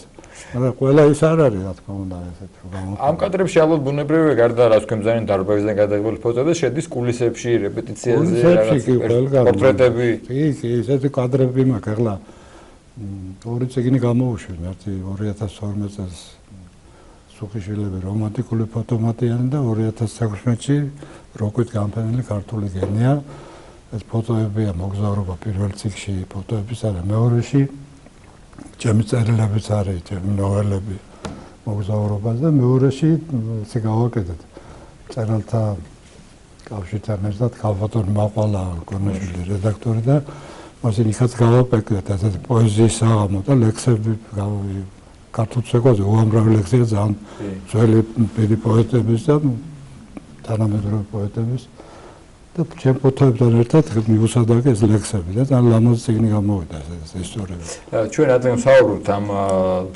E: მაგრამ ყველა ის არ არის, რა თქმა უნდა, ესეთ რომ
B: ამ კადრებში ალბათ ბუნებრივია გარდა რა თქვენ ძალიან დარბაზიდან გადაღებული ფოტოები შედის კულისებში, რეპეტიციაზე, პორტრეტები.
E: კი, ესეთი კადრები მაქვს, ახლა ორი წიგნი გამოუშვი, ერთი 2012 წელს სუხიშვილები რომანტიკული ფოტომატიანი და 2016-ში როკვით გამფენილი ქართული გენია. ეს ფოტოებია მოგზაურობა პირველ წიგნში, ფოტოების არა მეორეში. ჩემი წერილებიც არის, ჩემი ნოველები მოგზაურობას და მეორეში ესე გავაკეთეთ. წერალთა კავშირთან ერთად ქალბატონი მაყვალა გორნაშვილი რედაქტორი და მაშინ იქაც გავაკეთეთ ესეთი პოეზიის საღამო და ლექსები ქართულ ცეკვაზე უამრავი ლექსია ძალიან ძველი პირი პოეტების და თანამედროვე პოეტების და ჩემ ფოტოებთან ერთად მიუსადაგე ეს ლექსები და ძალიან ლამაზი წიგნი გამოვიდა ეს ისტორიები.
B: ჩვენ რადგან ვსაუბრობთ ამ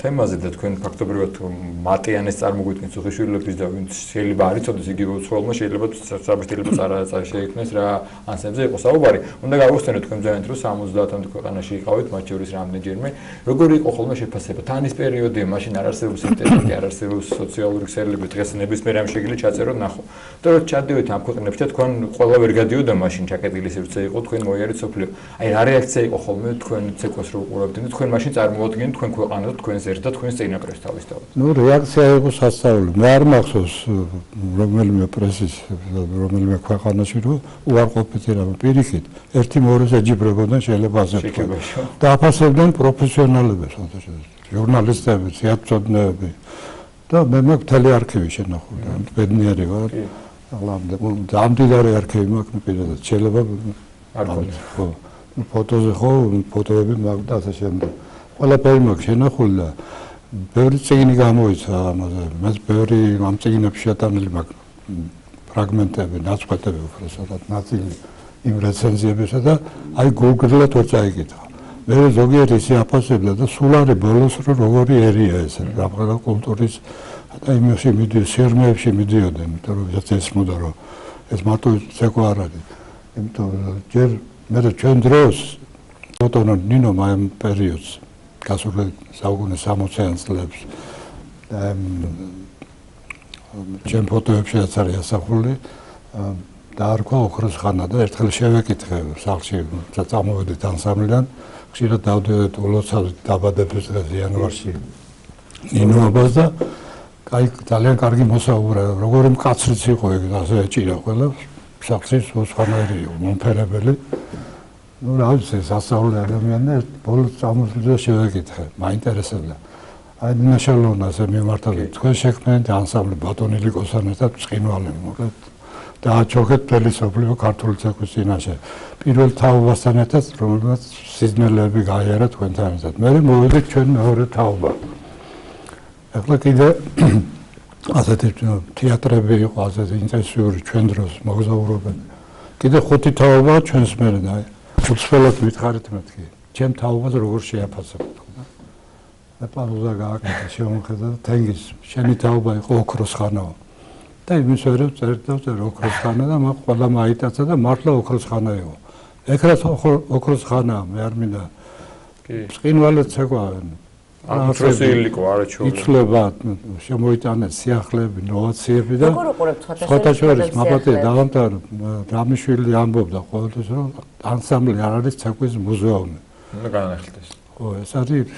B: თემაზე და თქვენ ფაქტობრივად მატიანეს წარმოგვიდგენთ უხეშვილების და ვინც შეიძლება არ იცოდეს იგივე უცხოელმა შეიძლება საბჭოთა წარა შეიქმნეს რა ანსებზე იყო საუბარი. უნდა გავხსენოთ თქვენ ძალიან რომ 70-ამდე ქვეყანაში იყავით, მათ შორის რამდენჯერმე. როგორი იყო ხოლმე შეფასება? თან ის პერიოდია, მაშინ არ არსებობს ინტერნეტი, არ არსებობს სოციალური ქსელები, დღეს ნებისმიერ ამ შეგიძლიათ ჩაწეროთ ნახო. და რომ ჩადივით ამ ქვეყნებში და თქვენ ყველა ვერ გადიოდა მაშინ ჩაკეტილი სივრცე იყო თქვენ მოიარეთ სოფლიო. აი რა რეაქცია იყო ხოლმე თქვენ ცეკვას რო უყურებდნენ და თქვენ მაშინ წარმოადგენთ თქვენ ქვეყანას და თქვენს ერთად თქვენს წინაპრებს თავისთავად.
E: ნუ რეაქცია იყო სასწაული. მე არ მახსოვს რომელიმე პრესის რომელიმე ქვეყანაში რომ უარყოფითი რამე პირიქით ერთი-მეორეს ეჯიბრებოდნენ შეიძლება ასე ვთქვა. და აფასებდნენ პროფესიონალებს, ჟურნალისტები, თეატრწოდნეები და მე მაქვს მთელი არქივი შენახული. ბედნიერი ვარ. ძალიან მდიდარი არქივი მაქვს პირადად. შეიძლება არ გქონდეს. ხო. ფოტოზე ხო, ფოტოები მაქვს და ასე შემდეგ. ყველაფერი მაქვს შენახული და ბევრი წიგნი გამოიცა ამაზე. მე ბევრი ამ წიგნებში შეტანილი მაქვს ფრაგმენტები, ნაწყვეტები უბრალოდ ნაწილი იმ რეცენზიებისა და აი გუგლად ვერ წაიკითხა. მე ზოგიერთი ისე აფასებდა და სულ არის ბოლოს რომ როგორი ერია ეს რა კულტურის და იმაში მიდიოდა სერმეებში მიდიოდა, იმიტომ რომ ესმოდა რომ ეს მარტო ცეკვა არ არის. იმიტომ ჯერ მე ჩვენ დროს ფოტონო ნინო ამ პერიოდს გასული საუკუნის 60-იან წლებს ჩემ ფოტოებშიც არის ასახული და არ ყო ოქროს ხანა და ერთხელ შევეკითხე სახლში წამოვედით ანსამბლიდან ხშირად დავდივდით ულოცავთ დაბადების დღეს იანვარში ნინოებას და აი ძალიან კარგი მოსაუბრა როგორი მკაცრიც იყო ეგ ასე ეჭირა ყველა სახლში სხვანაირი მომფერებელი ну რა ვიცი სასწაული ადამიანია ბოლოს წამოვიდა შევეკითხე მაინტერესებდა აი ნაშალონაზე მიმართული თქვენ შექმნით ანსამბლი ბატონელი კოსანესთან წინვალე მოკლედ დააჩოქეთ მთელი სოფლიო ქართული ცეკვის წინაშე პირველ თაობასთან ერთად რომელმაც სიზმელები გაიარა თქვენთან ერთად მე მოვიდეთ ჩვენ მეორე თაობა ახლა კიდე ასეთი თეატრები იყო ასეთი ინტენსიური ჩვენ დროს მოგზაურობენ კიდე ხუთი თაობა ჩვენს მერე და უცხოელად მითხარით მეთქი ჩემ თაობას როგორ შეაფასებთ და პაუზა გააკეთა შემოხედა და თენგის შენი თაობა იყო ოქროს ხანაო და იმის ვერებ წერდა ოქროს ხანა და მაგ ყველა მაიტაცა და მართლა ოქროს ხანა იყო ეკრას ოქროს ხანაა მე არ მინდა წინვალე ცეკვა
B: ტროსილიკო არაჩვეულებრივი
E: იცლება შემოიტანეს სიახლეები ნოვაციები და სხვათა შორის მაბატე დავამთავრე რამიშვილი ამბობდა ყოველთვის რომ ანსამბლი არ არის ცეკვის მუზეუმი
B: უნდა განახილდეს
E: ხო ეს არის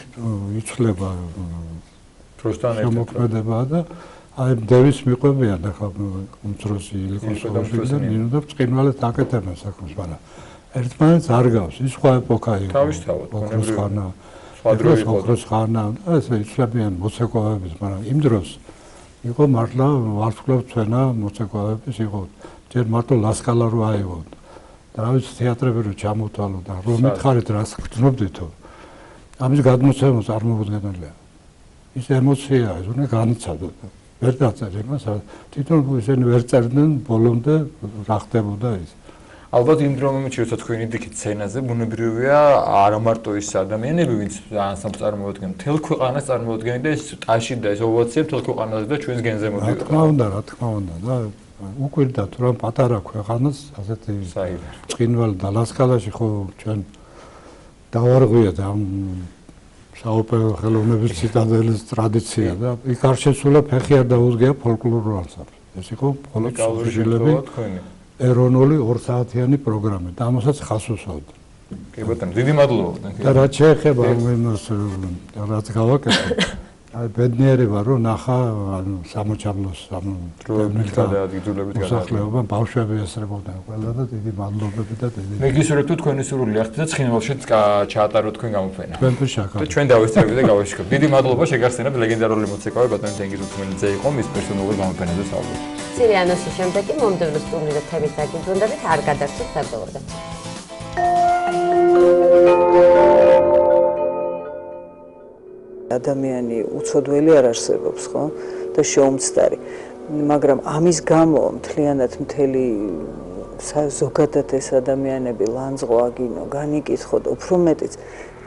E: იცლება
B: დროსთან ერთად
E: შემოქმედება და აი დევის მიყვებიან ახლა უმცროსი ილიკოსოვი და ნინო და წინვალეთ აკეთებენ საქმეს მაგრამ ერთმანეთს არ გავს ის სხვა ეპოქა იყო
B: თავისთავად
E: ოქროს ხანა ოქროს ხანა ესე იცლებიან მოცეკვავების მაგრამ იმ დროს იყო მართლა ვარსკვლავ ცენა მოცეკვავების იყო ჯერ მარტო ლასკალა რო აიღო და რა ვიცი თეატრები რო ჩამოთვალო და რომ მითხარით რას გძნობდითო ამის გადმოცემა წარმოუდგენელია ის ემოციაა ეს უნდა განიცადოთ ვერ დაწერე იმას თვითონ ისინი ვერ წერდნენ ბოლომდე რა ხდებოდა ის
B: ალბათ იმ დროინდ როცა თქვენი დიქით სცენაზე ბუნებრივია არა მარტო ის ადამიანები ვინც ანსამბლს წარმოადგენენ მთელ ქვეყანას წარმოადგენენ და ეს ტაში და ეს ოვაცია მთელ ქვეყანაზე და ჩვენს გენზე მოდიოდა
E: რა თქმა უნდა და უკვირდა თუ რა პატარა ქვეყანას ასეთი წინვალ და ლასკალაში ხო ჩვენ დავარღვიეთ ამ საოპერო ხელოვნების ციტადელის ტრადიცია და იქ არ შესულა ფეხი არ დაუდგია ფოლკლორულ ანსამბლს ეს იყო მხოლოდ სულში ეროვნული 2 საათიანი პროგრამა და ამასაც ხას უსვამდა.
B: კი ბატონო, დიდი მადლობა.
E: და რაც შეეხება ამას რაც გავაკეთე. აი ბედნიერი ვარ რომ ნახა ანუ სამოჩაბლოს
B: გადაადგილებით
E: გადაადგილება ბავშვები ესწრებოდნენ ყველა და დიდი მადლობები და დიდი
B: მე გისურვებ თუ თქვენი სურვილი ახდით და ცხინვალშიც ჩაატაროთ თქვენ გამოფენა.
E: თქვენთვის შაქარი.
B: და ჩვენ დავესწრებით და გავაშკობთ. დიდი მადლობა შეგახსენებთ ლეგენდარული მოცეკვავი ბატონი თენგიზ უთმელიძე იყო მის პერსონალური გამოფენაზე საუბრობთ.
A: სირიანოსის შემდეგ კი მომდევნო სტუმრი და თემის დაგიბრუნდებით არ გადარჩით საბოლოოდ.
P: ადამიანი უცოდველი არ არსებობს, ხო? და შეუმცდარი. მაგრამ ამის გამო მთლიანად მთელი ზოგადად ეს ადამიანები ლანძღო აგინო, განიკითხოთ, უფრო მეტიც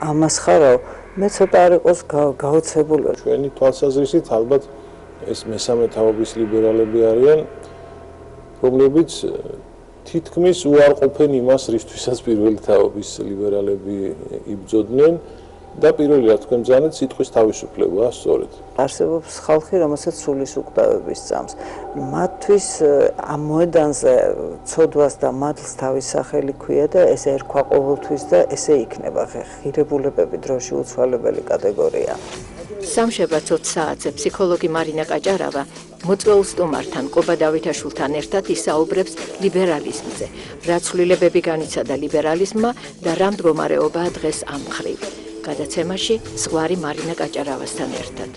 P: ამას ხარავ, მე ცოტა არ იყოს გაოცებული.
F: ჩვენი თვალსაზრისით ალბათ ეს მესამე თაობის ლიბერალები არიან, რომლებიც თითქმის უარყოფენ იმას, რისთვისაც პირველი თაობის ლიბერალები იბრძოდნენ და პირველი რა თქვენ ბრძანეთ სიტყვის თავისუფლებაა სწორედ.
P: არსებობს ხალხი, რომელსაც სულის უკვდავების წამს. მათთვის ამ მოედანზე ცოდვას და მადლს თავის სახელი ქვია და ეს ერქვა ყოველთვის და ესე იქნება ღირებულებები დროში უცვალებელი კატეგორია.
Q: სამშაბათ 20 საათზე ფსიქოლოგი მარინა კაჭარავა მოწვეულ სტუმართან ყობა დავითაშვილთან ერთად ისაუბრებს ლიბერალიზმზე, რა ცვლილებები განიცადა ლიბერალიზმმა და რა მდგომარეობაა დღეს ამ მხრივ. გადაცემაში ზღვარი მარინა კაჭარავასთან ერთად.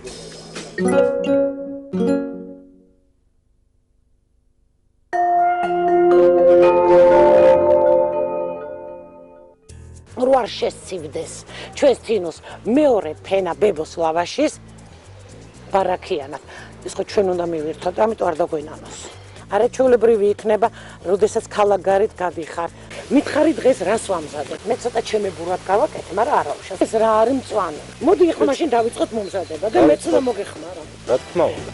L: როარ შესცივდეს ჩვენს თინოს მეორე ფენა ბებოს ლავაშის ბარაქიანად. ის ხო ჩვენ უნდა მივირთოთ, ამიტომ არ დაგვენანოს. არაჩვეულებრივი იქნება, როდესაც ქალაქგარეთ გადიხარ. მითხარი დღეს რას ვამზადებ? მე ცოტა ჩემებურად გავაკეთე, მაგრამ არა უშავს. ეს რა არის მწვანე? მოდი ახლა მაშინ დავიწყოთ მომზადება და მეც უნდა მოგეხმარო.
F: რა თქმა უნდა.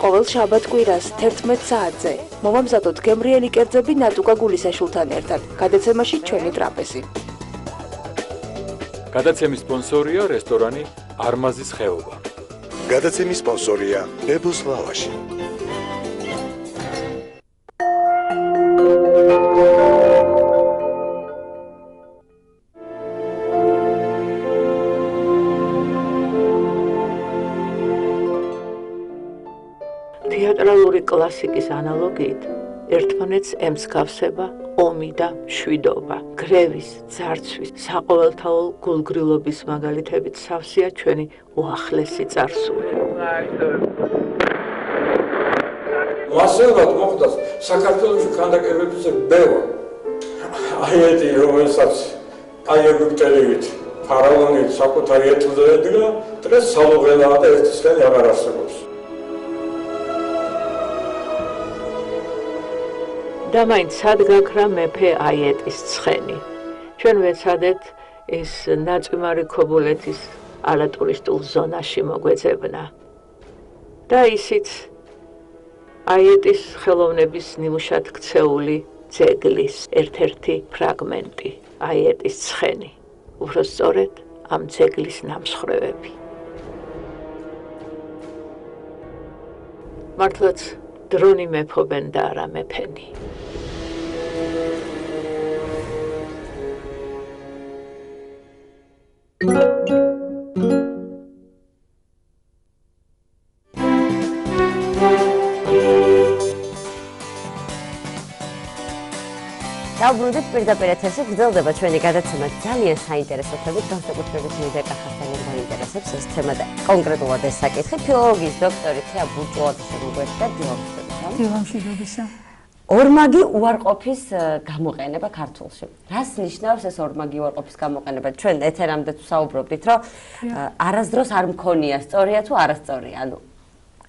D: ყოველ შაბათ კვირას 11 საათზე მომამზადოთ გემრიელი კერძები ნატუკა გულისაშვილთან ერთად. გადაცემაში ჩვენი ტრაპეზი.
C: გადაცემის სპონსორია რესტორანი არმაზის ხეობა.
H: გადაცემის სპონსორია ბებოს ლავაში.
D: თეატრალური კლასიკის ანალოგიით ერთმანეთს ემსგავსება ომი და მშვიდობა. გრევის, ძარცვის, საყოველთაო გულგრილობის მაგალითებით სავსეა ჩვენი უახლესი წარსული.
F: მასეულად მოხდა საქართველოში ქანდაკებებზე ბევა. აი ეს რომელსაც აი ეგვიპტელივით ფარაონით საკუთარი ეთლზე ედგა, დღეს სალუღელაა და ერთისგანი აღარ არსებობს.
D: და მაინც სად გაქრა მეფე აიეტის ცხენი. ჩვენ ვეცადეთ ის ნაწვიმარი ქობულეთის ალატურისტულ ზონაში მოგვეძებნა. და ისიც აიეტის ხელოვნების ნიმუშად ქცეული ძეგლის ერთ-ერთი ფრაგმენტი, აიეტის ცხენი. უფრო სწორედ ამ ძეგლის ნამსხვრევები. მართლაც დრონი მეფობენ და არა მეფენი.
A: დავბრუნდით პირდაპირ ეთერში, გრძელდება ჩვენი გადაცემა ძალიან საინტერესო თემით, განსაკუთრებით მინდა კახასთან გაინტერესებს ეს თემა და კონკრეტულად ეს საკითხი. ფილოლოგიის დოქტორი თეა ბურჭულაძე შემოგვეცდა დილამშვიდობისა. ორმაგი უარყოფის გამოყენება ქართულში. რას ნიშნავს ეს ორმაგი უარყოფის გამოყენება? ჩვენ ეთერამდე ვსაუბრობდით, რომ არასდროს არ მქონია სწორია თუ არასწორია, ანუ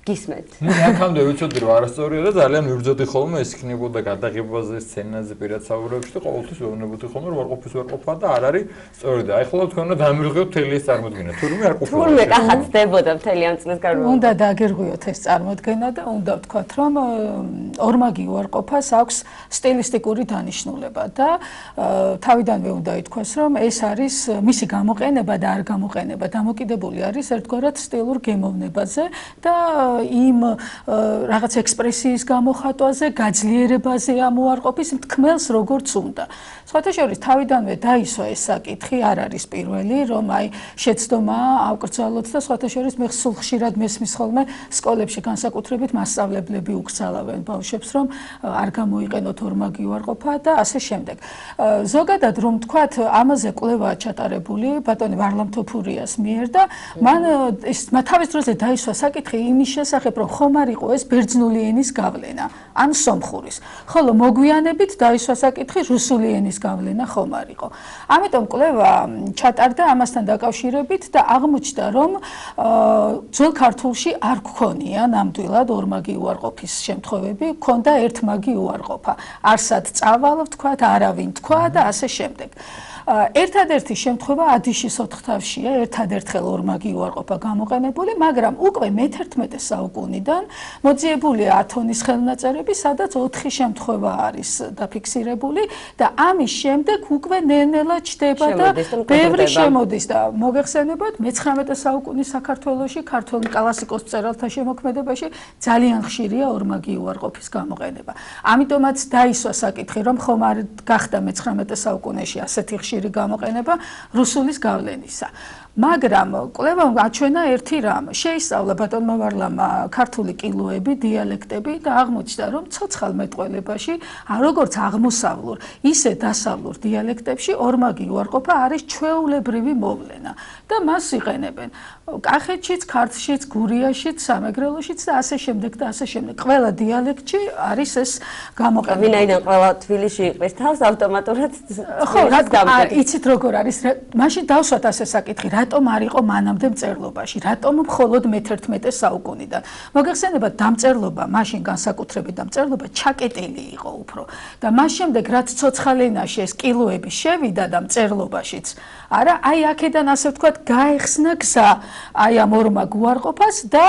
A: გისმენთ.
B: მე აქამდე ვიცოდი რომ არასწორია და ძალიან მივბრძოდი ხოლმე ეს იქნებოდა გადაღებაზე, სცენაზე, პირად საუბრებში და ყოველთვის ვეუბნებოდი ხოლმე რომ უარყოფა და არ არის სწორი და ახლა თქვენ უნდა დამირღვიოთ მთელი ეს წარმოდგენა. თურმე არ ყოფილა.
A: თურმე კახაცდებოდა მთელი ამ წლის განმავლობაში.
R: უნდა დააგერღვიოთ ეს წარმოდგენა და უნდა ვთქვათ რომ ორმაგი უარყოფას აქვს სტილისტიკური დანიშნულება და თავიდანვე უნდა ითქვას რომ ეს არის მისი გამოყენება და არ გამოყენება დამოკიდებული არის ერთგვარად სტილურ გემოვნებაზე და იმ რაღაც ექსპრესიის გამოხატვაზე, გაძლიერებაზე ამ უარყოფის თქმელს როგორც უნდა. სხვათა შორის თავიდანვე დაისვა ეს საკითხი, არ არის პირველი, რომ აი შეცდომა ავკრძალოთ და სხვათა შორის მე სულ ხშირად მესმის ხოლმე სკოლებში განსაკუთრებით მასწავლებლები უკრძალავენ ბავშვებს, რომ არ გამოიყენოთ ორმაგი უარყოფა და ასე შემდეგ. ზოგადად რომ თქვათ, ამაზე კვლევაა ჩატარებული ბატონი ვარლამ თოფურიას მიერ და მან თავის დროზე დაისვა საკითხი იმის შესახებ, რომ ხომ არ იყო ეს ბერძნული ენის გავლენა. ან სომხურის. ხოლო მოგვიანებით დაისვა საკითხი რუსული ენის გავლენა ხომ არ იყო. ამიტომ კვლევა ჩატარდა ამასთან დაკავშირებით და აღმოჩნდა, რომ ძველ ქართულში არ გქონია ნამდვილად ორმაგი უარყოფის შემთხვევები, გქონდა ერთმაგი უარყოფა. არსად წავალ ვთქვათ, არავინ თქვა და ასე შემდეგ. ერთადერთი შემთხვევა ადიშის ოთხთავშია, ერთადერთხელ ორმაგი უარყოფა გამოყენებული, მაგრამ უკვე მე-11 საუკუნიდან მოძიებულია ათონის ხელნაწერები, სადაც 4 შემთხვევა არის დაფიქსირებული და ამის შემდეგ უკვე ნელ-ნელა ჩდება და ბევრი შემოდის და მოგეხსენებათ მე-19 საუკუნის საქართველოში ქართველ კლასიკოს მწერალთა შემოქმედებაში ძალიან ხშირია ორმაგი უარყოფის გამოყენება. ამიტომაც დაისვა საკითხი, რომ ხომ არ გახდა მე-19 საუკუნეში ასეთი ხშირი გამოყენება რუსულის გავლენისა. მაგრამ კვლევამ აჩვენა ერთი რამ. შეისწავლა ბატონმა ვარლამა ქართული კილოები, დიალექტები და აღმოჩნდა, რომ ცოცხალ მეტყველებაში, როგორც აღმოსავლურ, ისე დასავლურ დიალექტებში ორმაგი უარყოფა არის ჩვეულებრივი მოვლენა და მას იყენებენ კახეთშიც, ქართლშიც, გურიაშიც, სამეგრელოშიც და ასე შემდეგ და ასე შემდეგ. ყველა დიალექტში არის ეს გამოყენება.
A: ვინაიდან ყველა თბილისში იყრის თავს ავტომატურად
R: ხო, იცით როგორ არის? მაშინ დავსვათ ასე საკითხი, რატომ არ იყო მანამდე მწერლობაში? რატომ მხოლოდ მე-11 საუკუნიდან? მოგეხსენებათ, დამწერლობა, მაშინ განსაკუთრებით დამწერლობა ჩაკეტილი იყო უფრო. და მას შემდეგ, რაც ცოცხალ ენაში ეს კილოები შევიდა და მწერლობაშიც, არა, აი აქედან ასე ვთქვათ, გაეხსნა გზა აი ამ ორმაგ უარყოფას და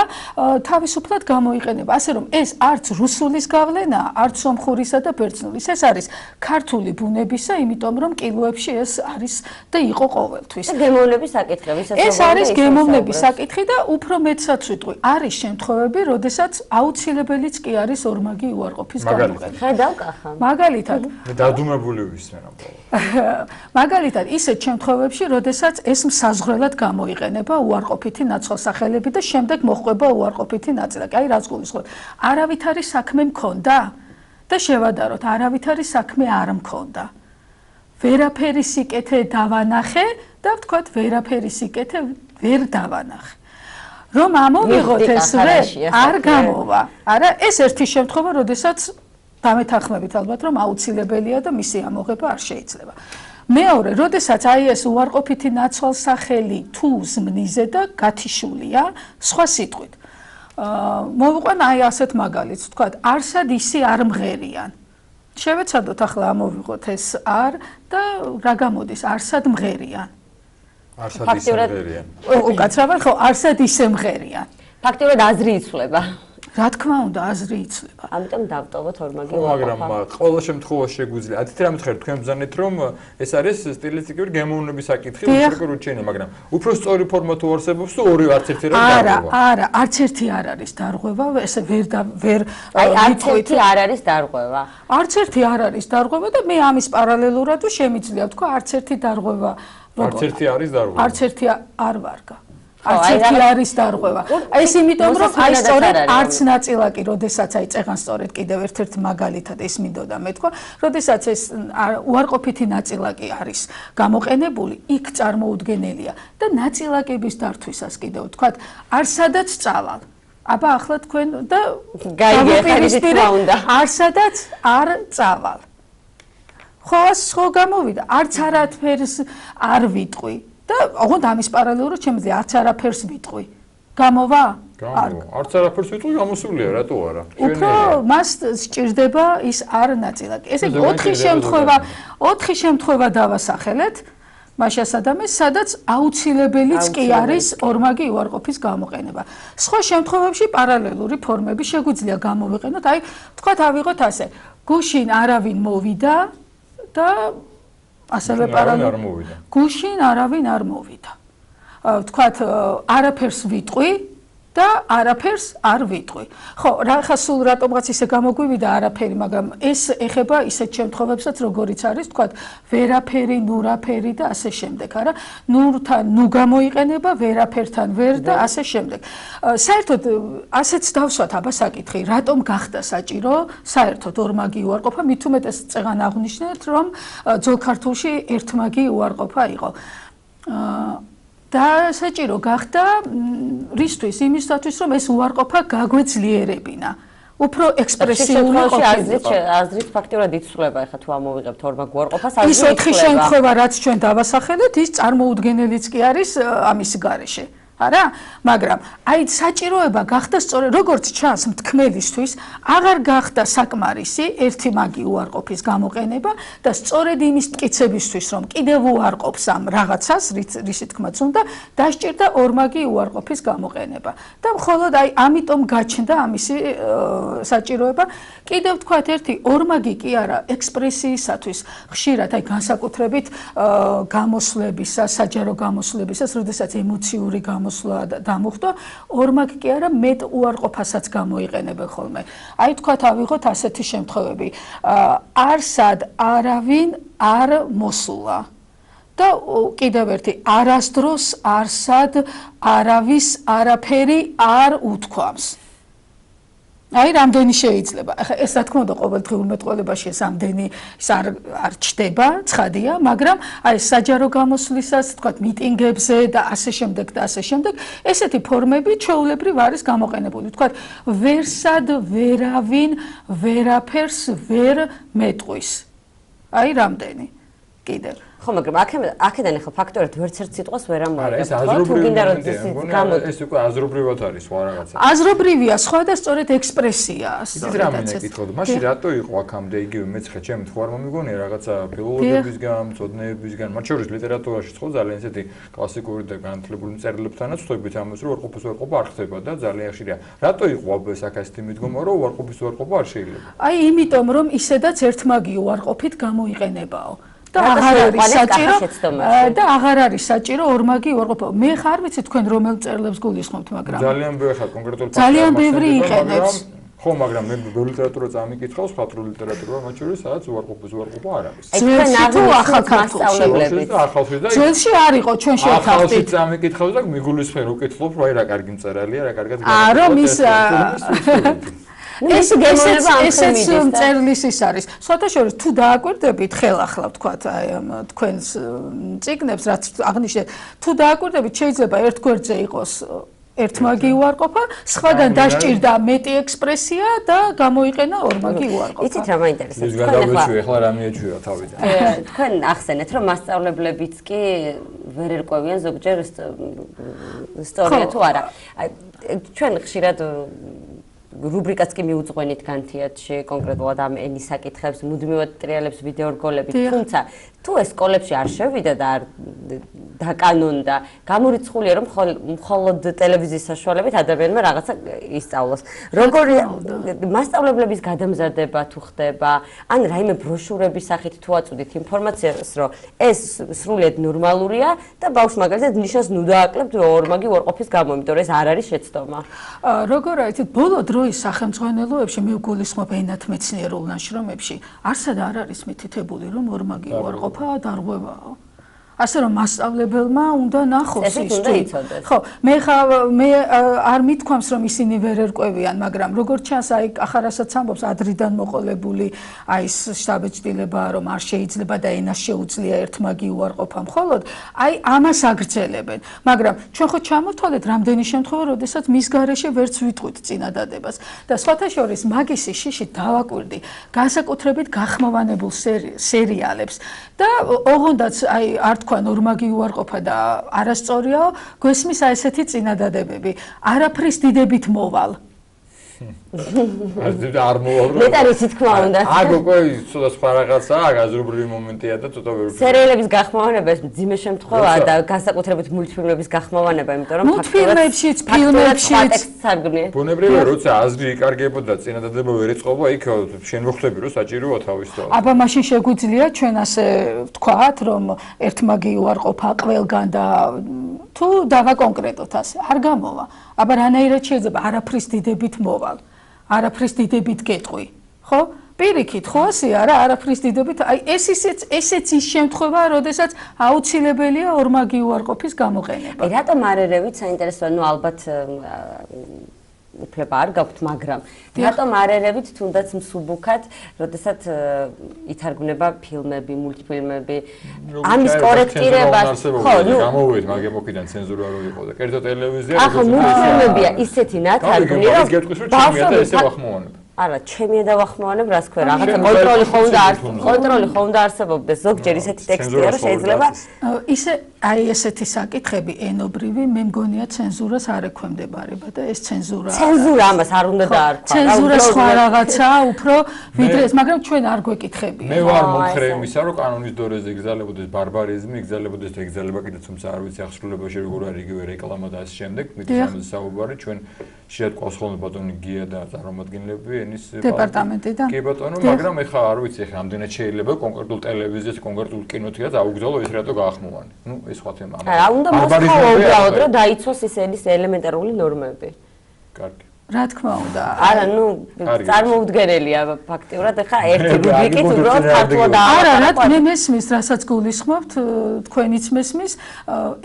R: თავისუფლად გამოიყენება. ასე რომ ეს არც რუსულის გავლენაა, არც სომხურისა და ბერძნულის. ეს არის ქართული ბუნებისა, იმიტომ რომ კილოებში ეს არის და იყო ყოველთვის.
A: გემოვნების საკითხი, ვისაც
R: ეს არის გემოვნების საკითხი და უფრო მეტსაც ვიტყვი, არის შემთხვევები, როდესაც აუცილებელიც კი არის ორმაგი უარყოფის გამოყენება.
A: ხედავკახა.
R: მაგალითად,
B: მე დადუმებული ვისმენ ამ
R: მაგალითად, ისეთ შემთხვევებში, როდესაც ეს მსაზღვრელად გამოიყენება უარყოფითი ნაცვალსახელები და შემდეგ მოჰყვება უარყოფითი ნაწილაკი. აი რაც გულისხმობთ. არავითარი საქმე მქონდა და შევადაროთ, არავითარი საქმე არ მქონდა. ვერაფერი სიკეთე დავანახე და ვთქვათ, ვერაფერი სიკეთე ვერ დავანახე. რომ ამოვიღოთ ეს არ გამოვა. არა, ეს ერთი შემთხვევა, როდესაც დამეთანხმებით ალბათ, რომ აუცილებელია და მისი ამოღება არ შეიძლება. მეორე, როდესაც აი ეს უარყოფითი ნაცვალსახელი თუ ზმნიზე და გათიშულია სხვა სიტყვით. მოვიყვან აი ასეთ მაგალითს, ვთქვათ, არსად ისი არ მღერიან. შევეცადოთ ახლა ამოვიღოთ ეს არ და რა გამოდის, არსად მღერიან.
B: არსად ისე მღერიან.
R: უკაცრავად ხო, არსად ისე მღერიან.
A: ფაქტიურად აზრი იცვლება.
R: რა თქმა უნდა, აზრი იცვლება.
A: ამიტომ დავტოვოთ ორმაგი
B: მაგრამ ყოველ შემთხვევაში შეგვიძლია. ათით რამით ხარ თქვენ ბრძანეთ, რომ ეს არის სტილისტიკური გემოვნების საკითხი, უფრო რუჩენი, მაგრამ უფრო სწორი ფორმა თუ არსებობს თუ ორივე არც ერთი არ
R: დარღვევა. არა, არც ერთი არ არის დარღვევა, ესე ვერ
A: აი არც ერთი არ არის დარღვევა.
R: არც ერთი არ არის დარღვევა და მე ამის პარალელურად შემიძლია ვთქვა, არც ერთი დარღვევა.
B: არც ერთი არის დარღვევა.
R: არც ერთი არ ვარგა. არც ერთი არის დარღვევა. ეს იმიტომ რომ აი სწორედ არც ნაწილაკი, როდესაც აი წეღან სწორედ კიდევ ერთ-ერთ მაგალითად ეს მინდოდა მეთქვა, როდესაც ეს უარყოფითი ნაწილაკი არის გამოყენებული, იქ წარმოუდგენელია და ნაწილაკების დართვისას კიდევ ვთქვათ, არსადაც წავალ. აბა ახლა თქვენ და
A: გაიგეთ,
R: არსადაც არ წავალ. ხო გამოვიდა, არც არაფერს არ ვიტყვი. და ოღონდ ამის პარალელურად შემიძლია არც არაფერს ვიტყვი. გამოვა?
B: არც არაფერს ვიტყვი, გამოსულია, რატო არა?
R: უფრო მას სჭირდება ის არ ნაწილაკი. ესე იგი 4 შემთხვევა დავასახელეთ მაშას ადამიანს, სადაც აუცილებელიც კი არის ორმაგი უარყოფის გამოყენება. სხვა შემთხვევებში პარალელური ფორმები შეგვიძლია გამოვიყენოთ. აი, თქვათ ავიღოთ ასე, გუშინ არავინ მოვიდა და ასევე პარალელურად გუშინ არავინ არ მოვიდა. ვთქვათ, არაფერს ვიტყვი და არაფერს არ ვიტყვი. ხო, ხა სულ რატომღაც ისე გამოგვივიდა არაფერი, მაგრამ ეს ეხება ისეთ შემთხვევებსაც, როგორიც არის, ვთქვათ, ვერაფერი, ნურაფერი და ასე შემდეგ, არა? ნურთან ნუ გამოიყენება, ვერაფერთან ვერ და ასე შემდეგ. საერთოდ ასეც დავსვათ აბა საკითხი, რატომ გახდა საჭირო საერთოდ ორმაგი უარყოფა, მით უმეტეს წეღან აღნიშნეთ, რომ ძველ ქართულში ერთმაგი უარყოფა იყო. და საჭირო გახდა რისთვის? იმისათვის, რომ ეს უარყოფა გაგვეძლიერებინა. უფრო ექსპრესიული ყოფილიყო.
A: აზრით ფაქტიურად იცვლება ახლა თუ ამოვიღებთ ორმაგი უარყოფას,
R: ის 4 შემთხვევა რაც ჩვენ დავასახელეთ, ის წარმოუდგენელიც კი არის ამის გარეშე. არა, მაგრამ აი საჭიროება გახდა სწორედ როგორც ჩანს მთქმელისთვის, აღარ გახდა საკმარისი ერთი მაგი უარყოფის გამოყენება და სწორედ იმის მტკიცებისთვის, რომ კიდევ უარყოფს ამ რაღაცას, რისი თქმაც უნდა, დასჭირდა ორმაგი უარყოფის გამოყენება. და მხოლოდ აი ამიტომ გაჩნდა ამისი საჭიროება. კიდევ თქვათ ერთი ორმაგი კი არა ექსპრესიისათვის, ხშირად აი განსაკუთრებით გამოსვლებისას, საჯარო გამოსვლებისას, როდესაც ემოციური გამოსვლა დამუხტო, ორმაგი კი არა მეტ უარყოფასაც გამოიყენებენ ხოლმე. აი თქვათ ავიღოთ ასეთი შემთხვევები. არსად არავინ არ მოსულა. და კიდევ ერთი არასდროს არსად არავის არაფერი არ უთქვამს. აი რამდენი შეიძლება. ახლა ეს რა თქმა უნდა ყოველდღიურ მეტყველებაში ეს ამდენი არ ჩდება, ცხადია, მაგრამ აი საჯარო გამოსვლისას, თქვათ მიტინგებზე და ასე შემდეგ და ასე შემდეგ, ესეთი ფორმები ჩვეულებრივ არის გამოყენებული. თქვათ ვერსად ვერავინ ვერაფერს ვერ მეტყვის. აი რამდენი. კიდევ
A: ხო, მაგრამ აქედან ახლა ფაქტორად ვერც ერთ სიტყვას ვერ ამოვიღებ.
B: ეს ეს უკვე აზრობრივად არის სხვა რაღაცა.
R: აზრობრივია, სხვა და სწორედ ექსპრესიაა.
B: იცით რა მინდა კითხოთ, მაშინ რატო იყო აქამდე იგივე მეცხრე ჩემი თქვა არ მომიგონია რაღაცა ფილოლოგებისგან, მწოდნეებისგან, მათ შორის ლიტერატურაში ხო ძალიან ესეთი კლასიკური და განათლებული მწერლებთანაც ვხვდებით ამას, რომ უარყოფის უარყოფა არ ხდება და ძალიან ხშირია. რატო იყო აბა საკასეთი მიდგომა, რომ უარყოფის უარყოფა არ შეიძლება?
R: აი იმიტომ, რომ ისედაც ერთმაგი უარყოფით გამოიყენებაო. და აღარ არის საჭირო ორმაგი უარყოფა. მე ხარ ვიცი თქვენ რომელ მწერლებს გულისხმობთ, მაგრამ
B: ძალიან ბევრი ხარ კონკრეტულ
R: ძალიან ბევრი იყენებს.
B: ხო, მაგრამ მე ლიტერატურა წამიკითხავს, მხატვრული ლიტერატურა მათ შორის, სადაც უარყოფის უარყოფა არ არის.
R: ძველში თუ ახალ ქართულში? ძველში არ იყო, ჩვენ შევთავაზეთ.
B: ახალში წამიკითხავს და მიგულისხმენ უკითხულობ, რა რა კარგი მწერალია, რა კარგად
R: გაგიგებია. რომ ის ესეც მწერლის ის არის. სხვათა შორის თუ დააკვირდებით ხელახლა ვთქვათ აი თქვენს წიგნებს რაც აღნიშნეთ, თუ დააკვირდებით შეიძლება ერთ გვერდზე იყოს ერთმაგი უარყოფა, სხვაგან დასჭირდა მეტი ექსპრესია და გამოიყენა ორმაგი უარყოფა.
A: იცით რა მაინტერესებს?
B: ის გადავეჩვია, ახლა რა მიეჩვია თავიდან.
A: თქვენ ახსენეთ, რომ მასწავლებლებიც კი ვერ ერკვევიან ზოგჯერ ისტორია თუ არა. აი ჩვენ ხშირად რუბრიკაც კი მიუძღვენით განთიადში კონკრეტულად ამ ენის საკითხებს, მუდმივად ტრიალებს ვიდეო რგოლებით, თუმცა თუ ეს სკოლებში არ შევიდა და არ დაკანონდა, გამორიცხულია რომ მხოლოდ ტელევიზიის საშუალებით ადამიანმა რაღაცა ისწავლოს. როგორი მასწავლებლების გადამზადება თუ ხდება, ან რაიმე ბროშურების სახით თუ აწვდით ინფორმაციას, რომ ეს სრულიად ნორმალურია და ბავშვს მაგალითად ნიშნავს ნუ დააკლებთ ორმაგი უარყოფის გამო, იმიტომ რომ ეს არ არის შეცდომა.
R: როგორ არის, ბოლო დროის სახელმძღვანელოებში მე ვგულისხმობ ენათმეცნიერულ ნაშრომებში, არსად არ არის მითითებული რომ ორმაგი უარყოფა დარღვევაო. ასე რომ მასწავლებელმა უნდა ნახოს ის ხო მე არ მithქვამს რომ ისინი ვერ ერკვევიან მაგრამ როგორც ჩანს აი ახარასაც ამბობს ადრიდან მოყოლებული აი ეს შტაბეჭდილება რომ არ შეიძლება და ენას შეუძლია ერთმაგი უარყოფა მხოლოდ აი ამას აგრძელებენ მაგრამ ჩვენ ხო ჩამოვთვალეთ რამდენი შემთხვევა როდესაც მის გარეშე ვერც ვიტყვით წინადადებას და სხვათა შორის მაგისი შიში დავაკვირდი განსაკუთრებით გახმოვანებულ სერიალებს და ოღონდაც აი არ თქვა ნორმაგი უარყოფა და არასწორიაო გვესმის აი ესეთი წინადადებები არაფრის დიდებით მოვალ
B: არ მოვალ
A: მეტარისი თქმა უნდა
B: აგ უკვე ცოტა სხვა რაღაცაა გაზრობრივი მომენტია და ცოტა ვერ
A: სერიალების გახმოვანება ეს მძიმე შემთხვევაა და განსაკუთრებით მულტფილმების გახმოვანება იმიტომ რომ
R: მულტფილმებშიც ფილმებშიც
B: ბუნებრივია როცა აზრი იკარგებოდა წინადადება ვერ იწყობა იქ შენ მოხვდები რომ საჭიროა თავისთავად
R: აბა მაშინ შეგვიძლია ჩვენ ასე ვთქვათ რომ ერთმაგი უარყოფა ყველგან და თუ დავაკონკრეტოთ ასე არ გამოვა აბა რანაირად შეიძლება არაფრის დიდებით მოვალ არაფრის დიდებით გეტყვი ხო პირიქით ხო ასეა რა არაფრის დიდებით აი ესეც ის შემთხვევაა როდესაც აუცილებელია ორმაგი უარყოფის გამოყენება
A: რატომ არ ერევით საინტერესოა ნუ ალბათ უფლება არ გაქვთ მაგრამ რატომ არ ერევით თუნდაც მსუბუქად როდესაც ითარგმნება ფილმები მულტფილმები ამის კორექტირებას
B: ხო ნუ გამოვიდეთ მაგ ეპოქიდან ცენზურა რო იყო და კერძო ტელევიზია
A: ახლა მულტფილმებია ისეთი ნათარგმნი რომ
B: ბავშვები ესე ვახმოვანებ
A: არა, ჩემი დავახმოვანებ, რას ქვია, რაღაცა კონტროლი ხომ და არსებობდეს, ზოგჯერ ისეთი ტექსტია, რომ შეიძლება
R: ისე აი ესეთი საკითხები ენობრივი, მე მგონია ცენზურას არ ექვემდებარება და ეს
A: ცენზურა ამას არ უნდა დაარქვა.
R: ცენზურა სხვა რაღაცაა, უფრო ვიდრე ეს, მაგრამ ჩვენ არ გვეკითხებია.
B: მე ვარ მომხრე იმისა, რომ კანონის დორეზე იგზალებოდეს ბარბარიზმი, იგზალებოდეს და იგზალება კიდე, თუმცა არ ვიცი აღსრულებაში როგორ არის იგივე რეკლამა და ასე შემდეგ, მიდის ამაზე საუბარი, ჩვენ შეიძლება ყავს ხოლმე ბატონი გია და წარმომადგენლები ენის
R: დეპარტამენტიდან.
B: კი ბატონო, მაგრამ ეხლა არ ვიცი, ეხლა ამდენად შეიძლება კონკრეტულ ტელევიზიას, კონკრეტულ კინოთეატრს აუგზავნო ეს რატო გაახმოვანი. ნუ ეს სხვა თემაა.
A: რა უნდა მოსთხოვო უბრალოდ, რომ დაიცვას ის ელემენტარული ნორმები.
B: კარგი.
R: რა თქმა უნდა.
A: არა, ნუ წარმოუდგენელია ფაქტიურად, ეხლა ერთი რუბრიკით უბრალოდ ქართულად
R: არა, რა მე მესმის, რასაც გულისხმობთ, თქვენიც მესმის,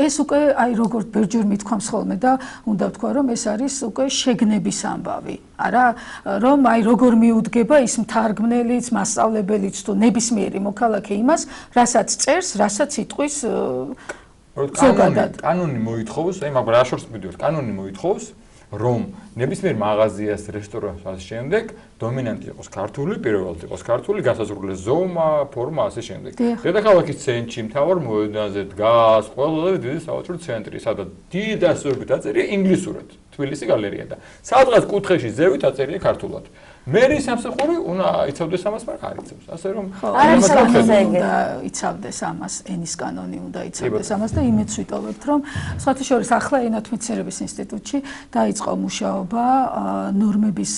R: ეს უკვე აი როგორც ბერჯერ მithქვამს ხოლმე და უნდა ვთქვა, რომ ეს არის უკვე შეგნების ამბავი. არა, რომ აი როგორ მიუდგება ის მთარგმნელიც, მასწავლებელიც თუ ნებისმიერი მოქალაქე იმას, რასაც წერს, რასაც იტყვის ზოგადად.
B: კანონი მოითხოვს, აი მაგრამ რა შორს მიდევს, კანონი მოითხოვს რომ ნებისმიერ მაღაზიას, რესტორანს ასე შემდეგ დომინანტი იყოს ქართული, პირველად იყოს ქართული, განსაზღვრული ზომა, ფორმა ასე შემდეგ. დედაქალაქის ცენტრში, მთავარ მოედანზე დგას ყველაზე დიდი სავაჭრო ცენტრი, სადაც დიდი დასწრებით აწერია ინგლისურად, თბილისი გალერეა და სადღაც კუთხეში ზევით აწერია ქართულად. მერის სამსახური უნდა იცავდეს ამას, მაგრამ არ იცავს. ასე რომ
R: უნდა იცავდეს ამას, ენის კანონი უნდა იცავდეს ამას და იმედს ვიტოვებთ, რომ სხვათა შორის ახლა ენათმეცნიერების ინსტიტუტში დაიწყო მუშაობა ნორმების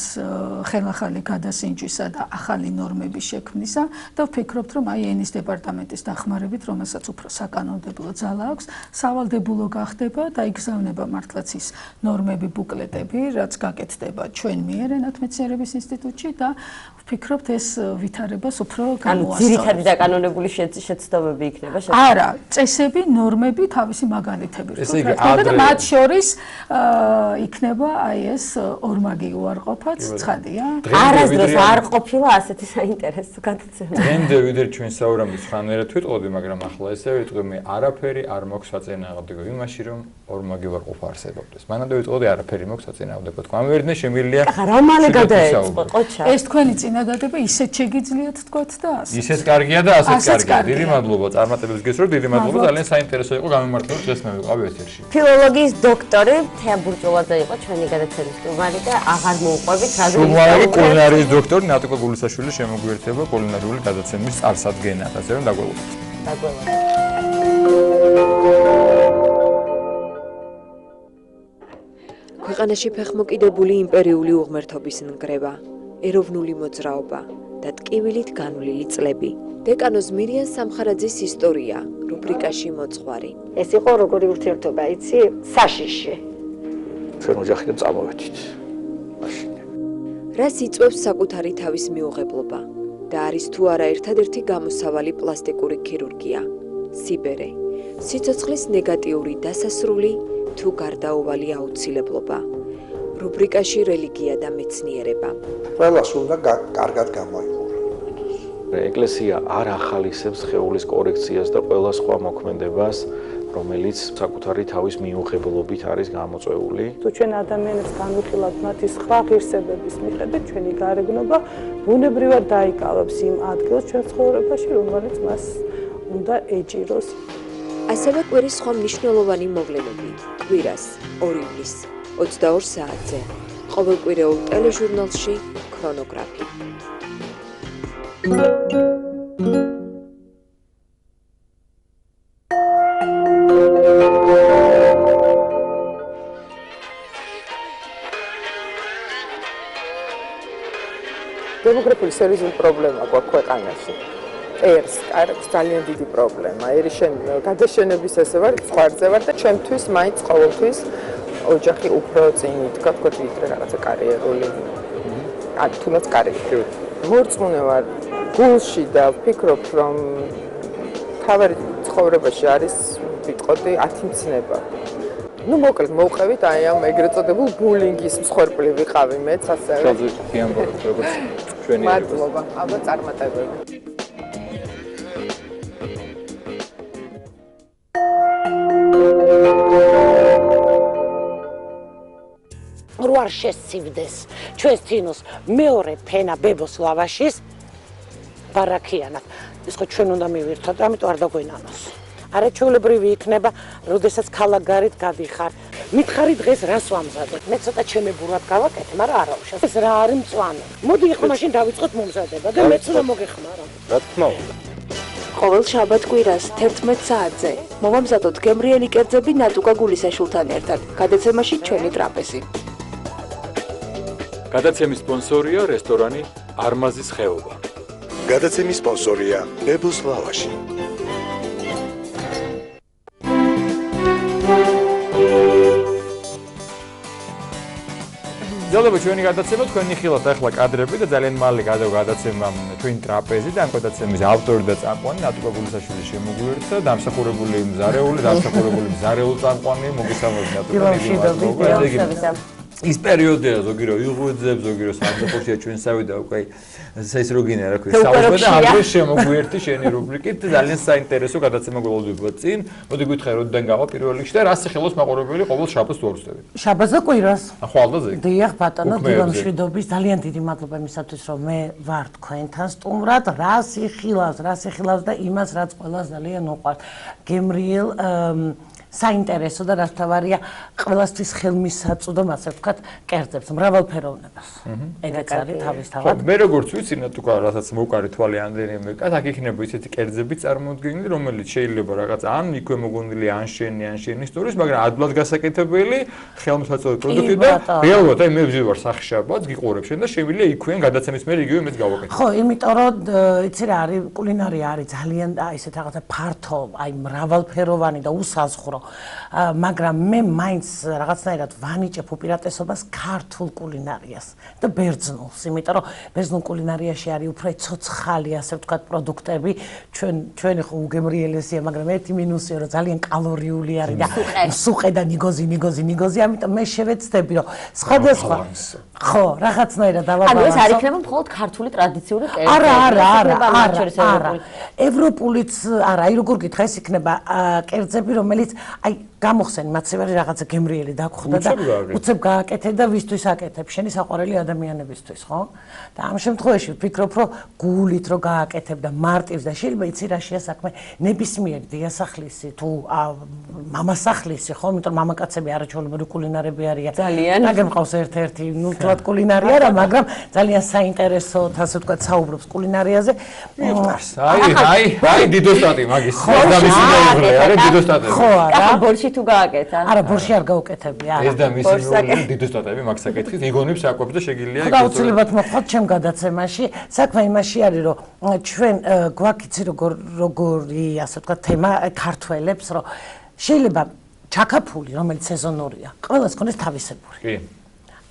R: ხელახალი გადასინჯვისა და ახალი ნორმების შექმნისა და ვფიქრობთ, რომ აი ენის დეპარტამენტის დახმარებით, რომელსაც უფრო საკანონმდებლო ძალა აქვს, სავალდებულო გახდება და იგზავნება მართლაც ის ნორმები, ბუკლეტები, რაც გაკეთდება ჩვენ მიერ ენათმეცნიერების ინსტიტუტში და ვფიქრობთ ეს ვითარებას უფრო გამოასწორებს.
A: ანუ ძირითადი დაკანონებული შეცდომები იქნება
R: შეცდომები. არა, წესები, ნორმები, თავისი მაგალითები. და მათ შორის იქნება აი ეს ორმაგი უარყოფაც, ცხადია.
A: არასდროს არ ყოფილა ასეთი საინტერესო გადაცემა.
B: დღემდე ვიდრე ჩვენ საუბრობთ ხანერად ვიტყოდი, მაგრამ ახლა ესე ვიტყვი, მე არაფერი არ მაქვს საწინააღმდეგო იმაში, რომ ორმაგი უარყოფა არსებობდეს. მანამდე ვიტყოდი, არაფერი მაქვს საწინააღმდეგო. თქვენ მერდნე შემიძლია
A: რა მალე გადაეწყო, ყოჩა.
R: ეს თქვენი წინადადება ისეთ შეგიძლიათ თქვათ და ასე.
B: ისეთ კარგია და ასეთ კარგია. დიდი მადლობა წარმატებებს გესურვ, დიდი მადლობა, ძალიან საინტერესო იყო გამემართება დღეს მე ვიყავი ეთერში.
A: ფილოლოგიის დოქტორი თეა ბურჭულაძე იყო ჩვენი გადაცემის სტუმარი და აღარ მოუყვებით რა
B: გულისხმობ. კულინარიის დოქტორი ნატოკა გულისაშვილი შემოგვიერთება კულინარიული გადაცემის წარსადგენად, ასე რომ დაგველოდეთ.
D: ქვეყანაში ფეხმოკიდებული იმპერიული უღმერთობის ნგრევა, ეროვნული მოძრაობა და ტკივილით განვლილი წლები. დეკანოზ მირიან სამხარაძის ისტორია, რუბრიკაში მოძღვარი.
L: ეს იყო როგორი ურთიერთობა, იცი, საშიში.
N: ჩვენ ოჯახიდან წამოვედით. მაშინ.
D: რას იწვევს საკუთარი თავის მიუღებლობა და არის თუ არა ერთადერთი გამოსავალი პლასტიკური ქირურგია, სიბერე, სიცოცხლის ნეგატიური დასასრული თუ გარდაუვალი აუცილებლობა. რუბრიკაში რელიგია და მეცნიერება.
M: ყველას უნდა კარგად გამოიყურა.
N: ეკლესია არ ახალისებს სხეულის კორექციას და ყველა სხვა მოქმედებას, რომელიც საკუთარი თავის მიუღებლობით არის გამოწვეული.
S: თუ ჩვენ ადამიანებს განვიხილავთ მათი სხვა ღირსებების მიხედვით, ჩვენი გარეგნობა ბუნებრივად დაიკავებს იმ ადგილს ჩვენ ცხოვრებაში, რომელიც მას უნდა ეჭიროს.
D: ასევე კვირის სხვა მნიშვნელოვანი მოვლენები, კვირას 2 ივლის 22 საათზე, ყოველკვირეულ ტელეჟურნალში ქრონოგრაფი.
O: დემოგრაფიული სერიოზული პრობლემა გვაქვს ქვეყანაში. ერს არის ძალიან დიდი პრობლემა. ერის გადაშენების ესე ვარ, ზღვარზე ვარ და ჩემთვის მაინც ყოველთვის ოჯახი უფრო წინ იდგა, თქო ვიდრე რაღაცა კარიერული. თუნდაც კარიერული. მორწმუნე ვარ გულში და ვფიქრობ, რომ თავარი ცხოვრებაში არის ვიტყოდი 10 მცნება. ნუ მოკლედ მოვყევით აი ამ ეგრეთ წოდებულ ბულინგის მსხვერპლი ვიყავი მეც ასევე.
B: შევძლებთ ამბობთ როგორც ჩვენი
O: მადლობა, აბა წარმატებები.
L: არ შესცივდეს ჩვენს თინოს მეორე ფენა ბებოს ლავაშის ბარაქიანად. ის ხო ჩვენ უნდა მივირთოთ, ამიტომ არ დაგვენანოს. არაჩვეულებრივი იქნება, როდესაც ქალაქგარეთ გადიხარ. მითხარი დღეს რას ვამზადებ? მე ცოტა ჩემებურად გავაკეთე, მაგრამ არა უშავს. ეს რა არის მწვანე. მოდი ახლა მაშინ დავიწყოთ მომზადება და მეც უნდა მოგეხმარო.
N: რა თქმა უნდა.
D: ყოველ შაბათ-კვირას 11 საათზე მომამზადოთ გემრიელი კერძები ნატუკა გულისაშვილთან ერთად. გადაცემაში ჩვენი ტრაპეზი.
C: გადაცემის სპონსორია რესტორანი არმაზის ხეობა.
H: გადაცემის სპონსორია ბებოს ლავაში.
B: ძალება ჩვენი გადაცემა თქვენი ხილათ ახლა კადრები და ძალიან მალე გადაცემა twin ტრაპეზი და ამ გადაცემის ავტორი და წამყვანი ნატუკა გულისაშვილი შემოგვიერთდა დამსახურებული მზარეული წამყვანი მოგესალმებით ნატუკა. ის პერიოდია ზოგი რო იღუძებს, ზოგი რო სამწუხაროა ჩვენსავე და უკვე ეს როგინე რა ქვია, საუბარ და ამბოლ შემოგვიერთი შენი რუბრიკით ძალიან საინტერესო გადაცემა გველოდება წინ. მოდი გითხარი როდიდან გავა პირველ რიგში და რა სახელოს მაყურებელი ყოველ შაბათს თუ ვარსდებით.
T: შაბათს და კვირას.
B: ხვალ და ზე.
T: დიახ ბატონო, დილამშვიდობის ძალიან დიდი მადლობა იმისათვის რომ მე ვარ თქვენთან სტუმრად, რა სიხილავს და იმას რაც ყველას ძალიან უყვართ. გემრიელ საინტერესო და რაც თავარია ყველასთვის ხელმისაწვდომ ასე ვთქვათ კერძებს მრავალფეროვნებას. ეგეც არის თავისთავად.
B: მე როგორც ვიცი ნატუკა რასაც მოვყარი თვალი ამდენიმე კაც აქ იქნება ისეთი კერძები წარმოდგენილი რომელიც შეიძლება რაღაც ან იქვე მოგონილი ან შენი ისტორიის მაგრამ ადვილად გასაკეთებელი ხელმისაწვდომი პროდუქტი და რეალურად აი მე ვზივარ სახშაბათს გიყურებ შენ და შემიძლია იქვეან გადაცემის მერე იგივე მეც გავაკეთო.
T: ხო, იმიტომ რომ იცი რა არის კულინარია არის ძალიან ისეთ რაღაცა ფართო, აი მრავალფეროვანი და უსაზღვრო მაგრამ მე მაინც რაღაცნაირად ვანიჭებ უპირატესობას ქართულ კულინარიას და ბერძნულს, იმიტომ რომ ბერძნულ კულინარიაში არის უფრო ცოცხალი, ასე ვთქვათ, პროდუქტები, ჩვენი ხო უგემრიელესია, მაგრამ ერთი მინუსია, რომ ძალიან კალორიული არის და სუყე და ნიგოზი, ამიტომ მე შევეცდები, რომ სხვადასხვა ხო, რაღაცნაირად დავაბალანსო.
A: ანუ ეს არ იქნება მხოლოდ ქართული ტრადიციული კერძი.
T: არა. ევროპულიც არა, აი როგორ გითხრა, ეს იქნება კერძები, რომელიც აი გამოხსენ მაცივარი რაღაცა გემრიელი დაგხვდა და უცებ გააკეთე და ვისთვის აკეთებ შენი საყვარელი ადამიანებისთვის, ხო? და ამ შემთხვევაში ვფიქრობ, რომ გულით რო გააკეთებ და მარტივს და შეიძლება იცი რა შეასაქმე ნებისმიერი დიასახლისი თუ მამასახლისი, ხო? იმიტომ მამაკაცები არაჩვეულებრივი კულინარები არიან.
A: ძალიან.
T: მაგერ მყავს ერთ-ერთი ნუ კულინარი არა, მაგრამ ძალიან საინტერესო, ასე ვთქვათ, საუბრობს კულინარიაზე.
B: აი დიდოსტატი მაგის. და მისი მეუღლე არის დიდოსტატი.
T: ხო, არა.
A: ბორში თუ გააკეთა?
T: არა, ბორში არ გავუკეთები, არა.
B: ეს და მისი მეუღლე დიდოსტატები მაგ საკითხის იგონებს აკვებს და შეგიძლია
T: იქ. აუცილებლად მოხდათ ჩემ გადაცემაში. საქმე იმაში არის, რომ ჩვენ გვაქიცი როგორი, ასე ვთქვათ, თემა ქართველებს, რომ შეიძლება ჩაქაფული, რომელიც სეზონურია, ყველას ქონდეს თავისებური.
B: კი.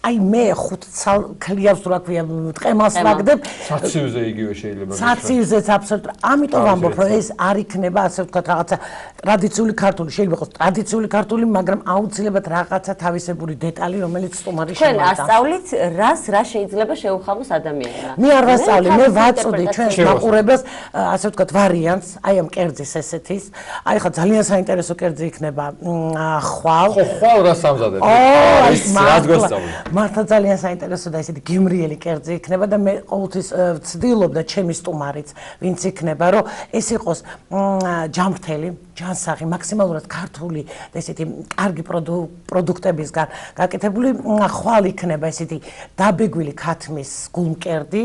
T: აი მე 5 ქლიავს რა ქვია ტყემას ვაგდებ
B: საცივზე იგივე შეიძლება
T: საცივზეც აბსოლუტურად ამიტომ ვამბობ რომ ეს არ იქნება ასე ვთქვათ რაღაცა ტრადიციული ქართული შეიძლება იყოს ტრადიციული ქართული მაგრამ აუცილებლად რაღაცა თავისებური დეტალი რომელიც სტუმარი
A: ჩვენ ასწავლით რა შეიძლება შეუხალოს ადამიანმა
T: მე არ ვასწავლი მე ვაწოდი ჩვენს მაყურებელს ასე ვთქვათ ვარიანტს აი ამ კერძის ესეთის აი ხა ძალიან საინტერესო კერძი იქნება ხვალ
B: ხვალ რას ამზადებ
T: ის
B: რაც გასწავლი
T: მართლა ძალიან საინტერესო და ისეთი გემრიელი კერძი იქნება და მე ყოველთვის ვცდილობ და ჩემი სტუმარიც ვინც იქნება რომ ეს იყოს ჯამრთელი ჯანსაღი მაქსიმალურად ქართული და ესეთი კარგი პროდუქტებისგან გაკეთებული ხვალ იქნება ესეთი დაბეგვილი ქათმის გულმკერდი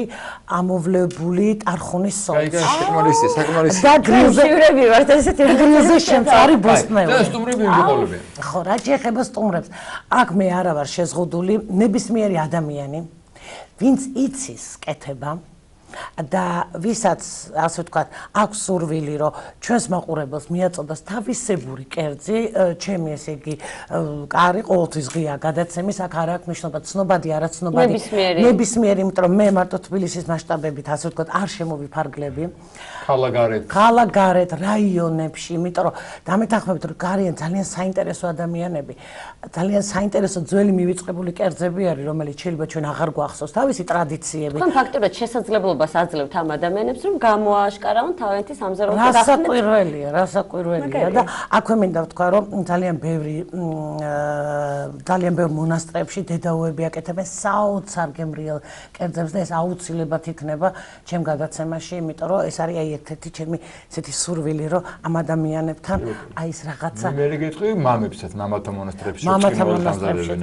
T: ამოვლებული ტარხუნის სოუსი
B: საკმარისი
T: და გრილზები ვართ ესეთი გრილზე შემწარი ბოსტნეული
B: და სტუმრები მიყოლებიან
T: ხო რა შეეხება სტუმრებს აქ მე არა ვარ შეზღუდული ნებისმიერი ადამიანი ვინც იცის კეთება და ვისაც ასე ვთქვათ აქვს სურვილი რომ ჩვენს მაყურებელს მიაწოდოს თავისებური კერძი ჩემი ესე იგი კარი ყოველთვის ღია გადაცემის აქ არ აქვს მნიშვნელობა ცნობადი არაცნობადი ნებისმიერი იმიტომ რომ მე მარტო თბილისის მასშტაბებით ასე ვთქვათ არ შემოვიფარგლები ქალაქგარეთ რაიონებში იმიტომ რომ დამეთანხმებით რომ გარიან ძალიან საინტერესო ადამიანები ძალიან საინტერესო ძველი მივიწყებული კერძები არის რომელიც შეიძლება ჩვენ აღარ გვახსოვს თავისი ტრადიციები
A: თქვენ ფაქტობრივად შესაძლებლობას აძლევთ ამ ადამიანებს, რომ გამოააშკარავენ თავიანთი სამზარეულო
T: გახსნით. რასაკვირველია და აქვე მინდა ვთქვა, რომ ძალიან ბევრ მონასტრებში დედაოები აკეთებენ საოცარ გემრიელ კერძებს და ეს აუცილებლად იქნება ჩემ გადაცემაში, იმიტომ რომ ეს არის აი ერთ-ერთი ჩემი ესეთი სურვილი, რომ ამ ადამიანებთან აი ეს რაღაცა
B: მე გეტყვი მამებსაც მამათა მონასტრებში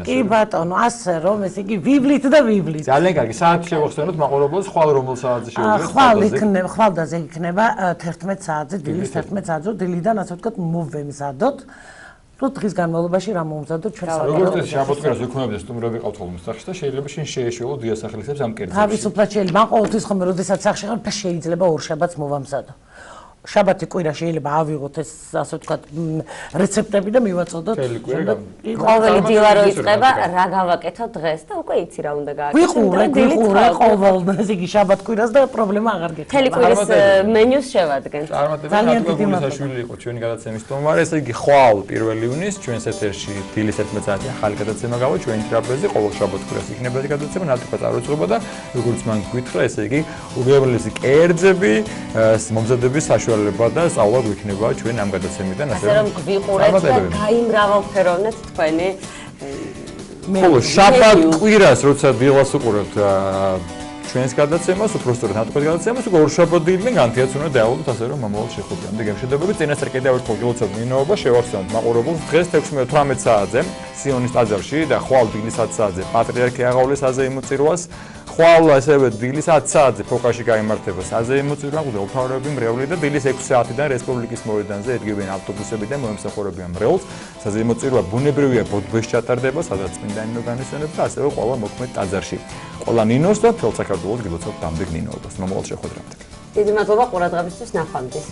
T: კი ბატონო, ასე რომ ეს იგი ვიბლით და ვიბლით.
B: ძალიან კარგი, საათი შევახსენოთ მაყურებელს, ხვალ რომელ საათზე შევიდეთ?
T: ხვალდაზე იქნება 11 საათზე, დილის 11 საათზე, დილიდან ასე ვთქვათ მოვემზადოთ. რო დღის განმავლობაში რა მომზადოთ ჩვენ საათზე.
B: როგორც ეს შაბათკვირას ვექნებოდი სტუმრები ყავთ ხოლმე სახში და შეიძლება შენ შეეშველო დიასახლისებს ამ კერძებში.
T: თავისუფლად შეიძლება, მან ყოველთვის ხომ როდესაც სახში ხარ, შეიძლება ორ შაბათს მოვამზადო. შაბათი კვირა შეიძლება ავიღოთ ეს ასე ვთქვათ რეცეპტები და მივაწოდოთ.
A: ყოველი დილა რო იწყება, რა გავაკეთო დღეს და უკვე იცი რა უნდა გააკეთო.
T: ვიყურე ყოველ ესე იგი შაბათ კვირას და პრობლემა აღარ გექნება.
A: მთელი კვირის მენიუს შევადგენთ.
B: ძალიან დიდი საშვილი იყო ჩვენი გადაცემის სტუმარი, ესე იგი ხვალ 1 ივნის ჩვენს ეთერში დილის 11 საათი ახალი გადაცემა გავა ჩვენი ტრაპეზი, ყოველ შაბათ კვირას იქნება ეს გადაცემა, ნატიფა წარუწყობა და როგორც მან გითხრა, ესე იგი უგემრიელესი კერძები, მომზადების საშუალება და სწავლა გვიქნება ჩვენ ამ გადაცემიდან,
A: ასე რომ ვიყურეთ და გაიმრავალფეროვნეთ თქვენი
B: ხოლო შაბათ კვირას როცა დილას უყურებთ ჩვენს გადაცემას, უпростоრად ნატიფას გადაცემას, უკვე ორშაბათ დილიდან განთიადს უნდა დაავალოთ, ასე რომ მომავალ შეხვედრამდე გემშვიდობებით. წინასწარ კიდევ ერთხელ გილოცავთ მინაობა, შევახსენოთ მაყურებელს დღეს 16-18 საათზე სიონის ტაძარში და ხვალ დილის 10 საათზე პატრიარქი აღავლეს აზეიმო წირვას. ხვალ ასევე დილის 10 საათზე ფოკაში გაიმართება საზეიმო წირვა, მღვდელმთავრები მრევლი და დილის 6 საათიდან რესპუბლიკის მოედანზე ედგებიან ავტობუსები და მოემსახურებიან მრევლს. საზეიმო წირვა ბუნებრივია ბოდბეს ჩატარდება, სადაც წმინდანი მოგანისვენებს და ასევე ყველა მოქმედ ტაძარში. ყველა ნინოს და მთელ საქართველოს გილოცავთ ამდენ ნინოობას. მომავალ შეხვედრამდე.
A: დიდი მადლობა ყურადღებისთვის, ნახვამდის.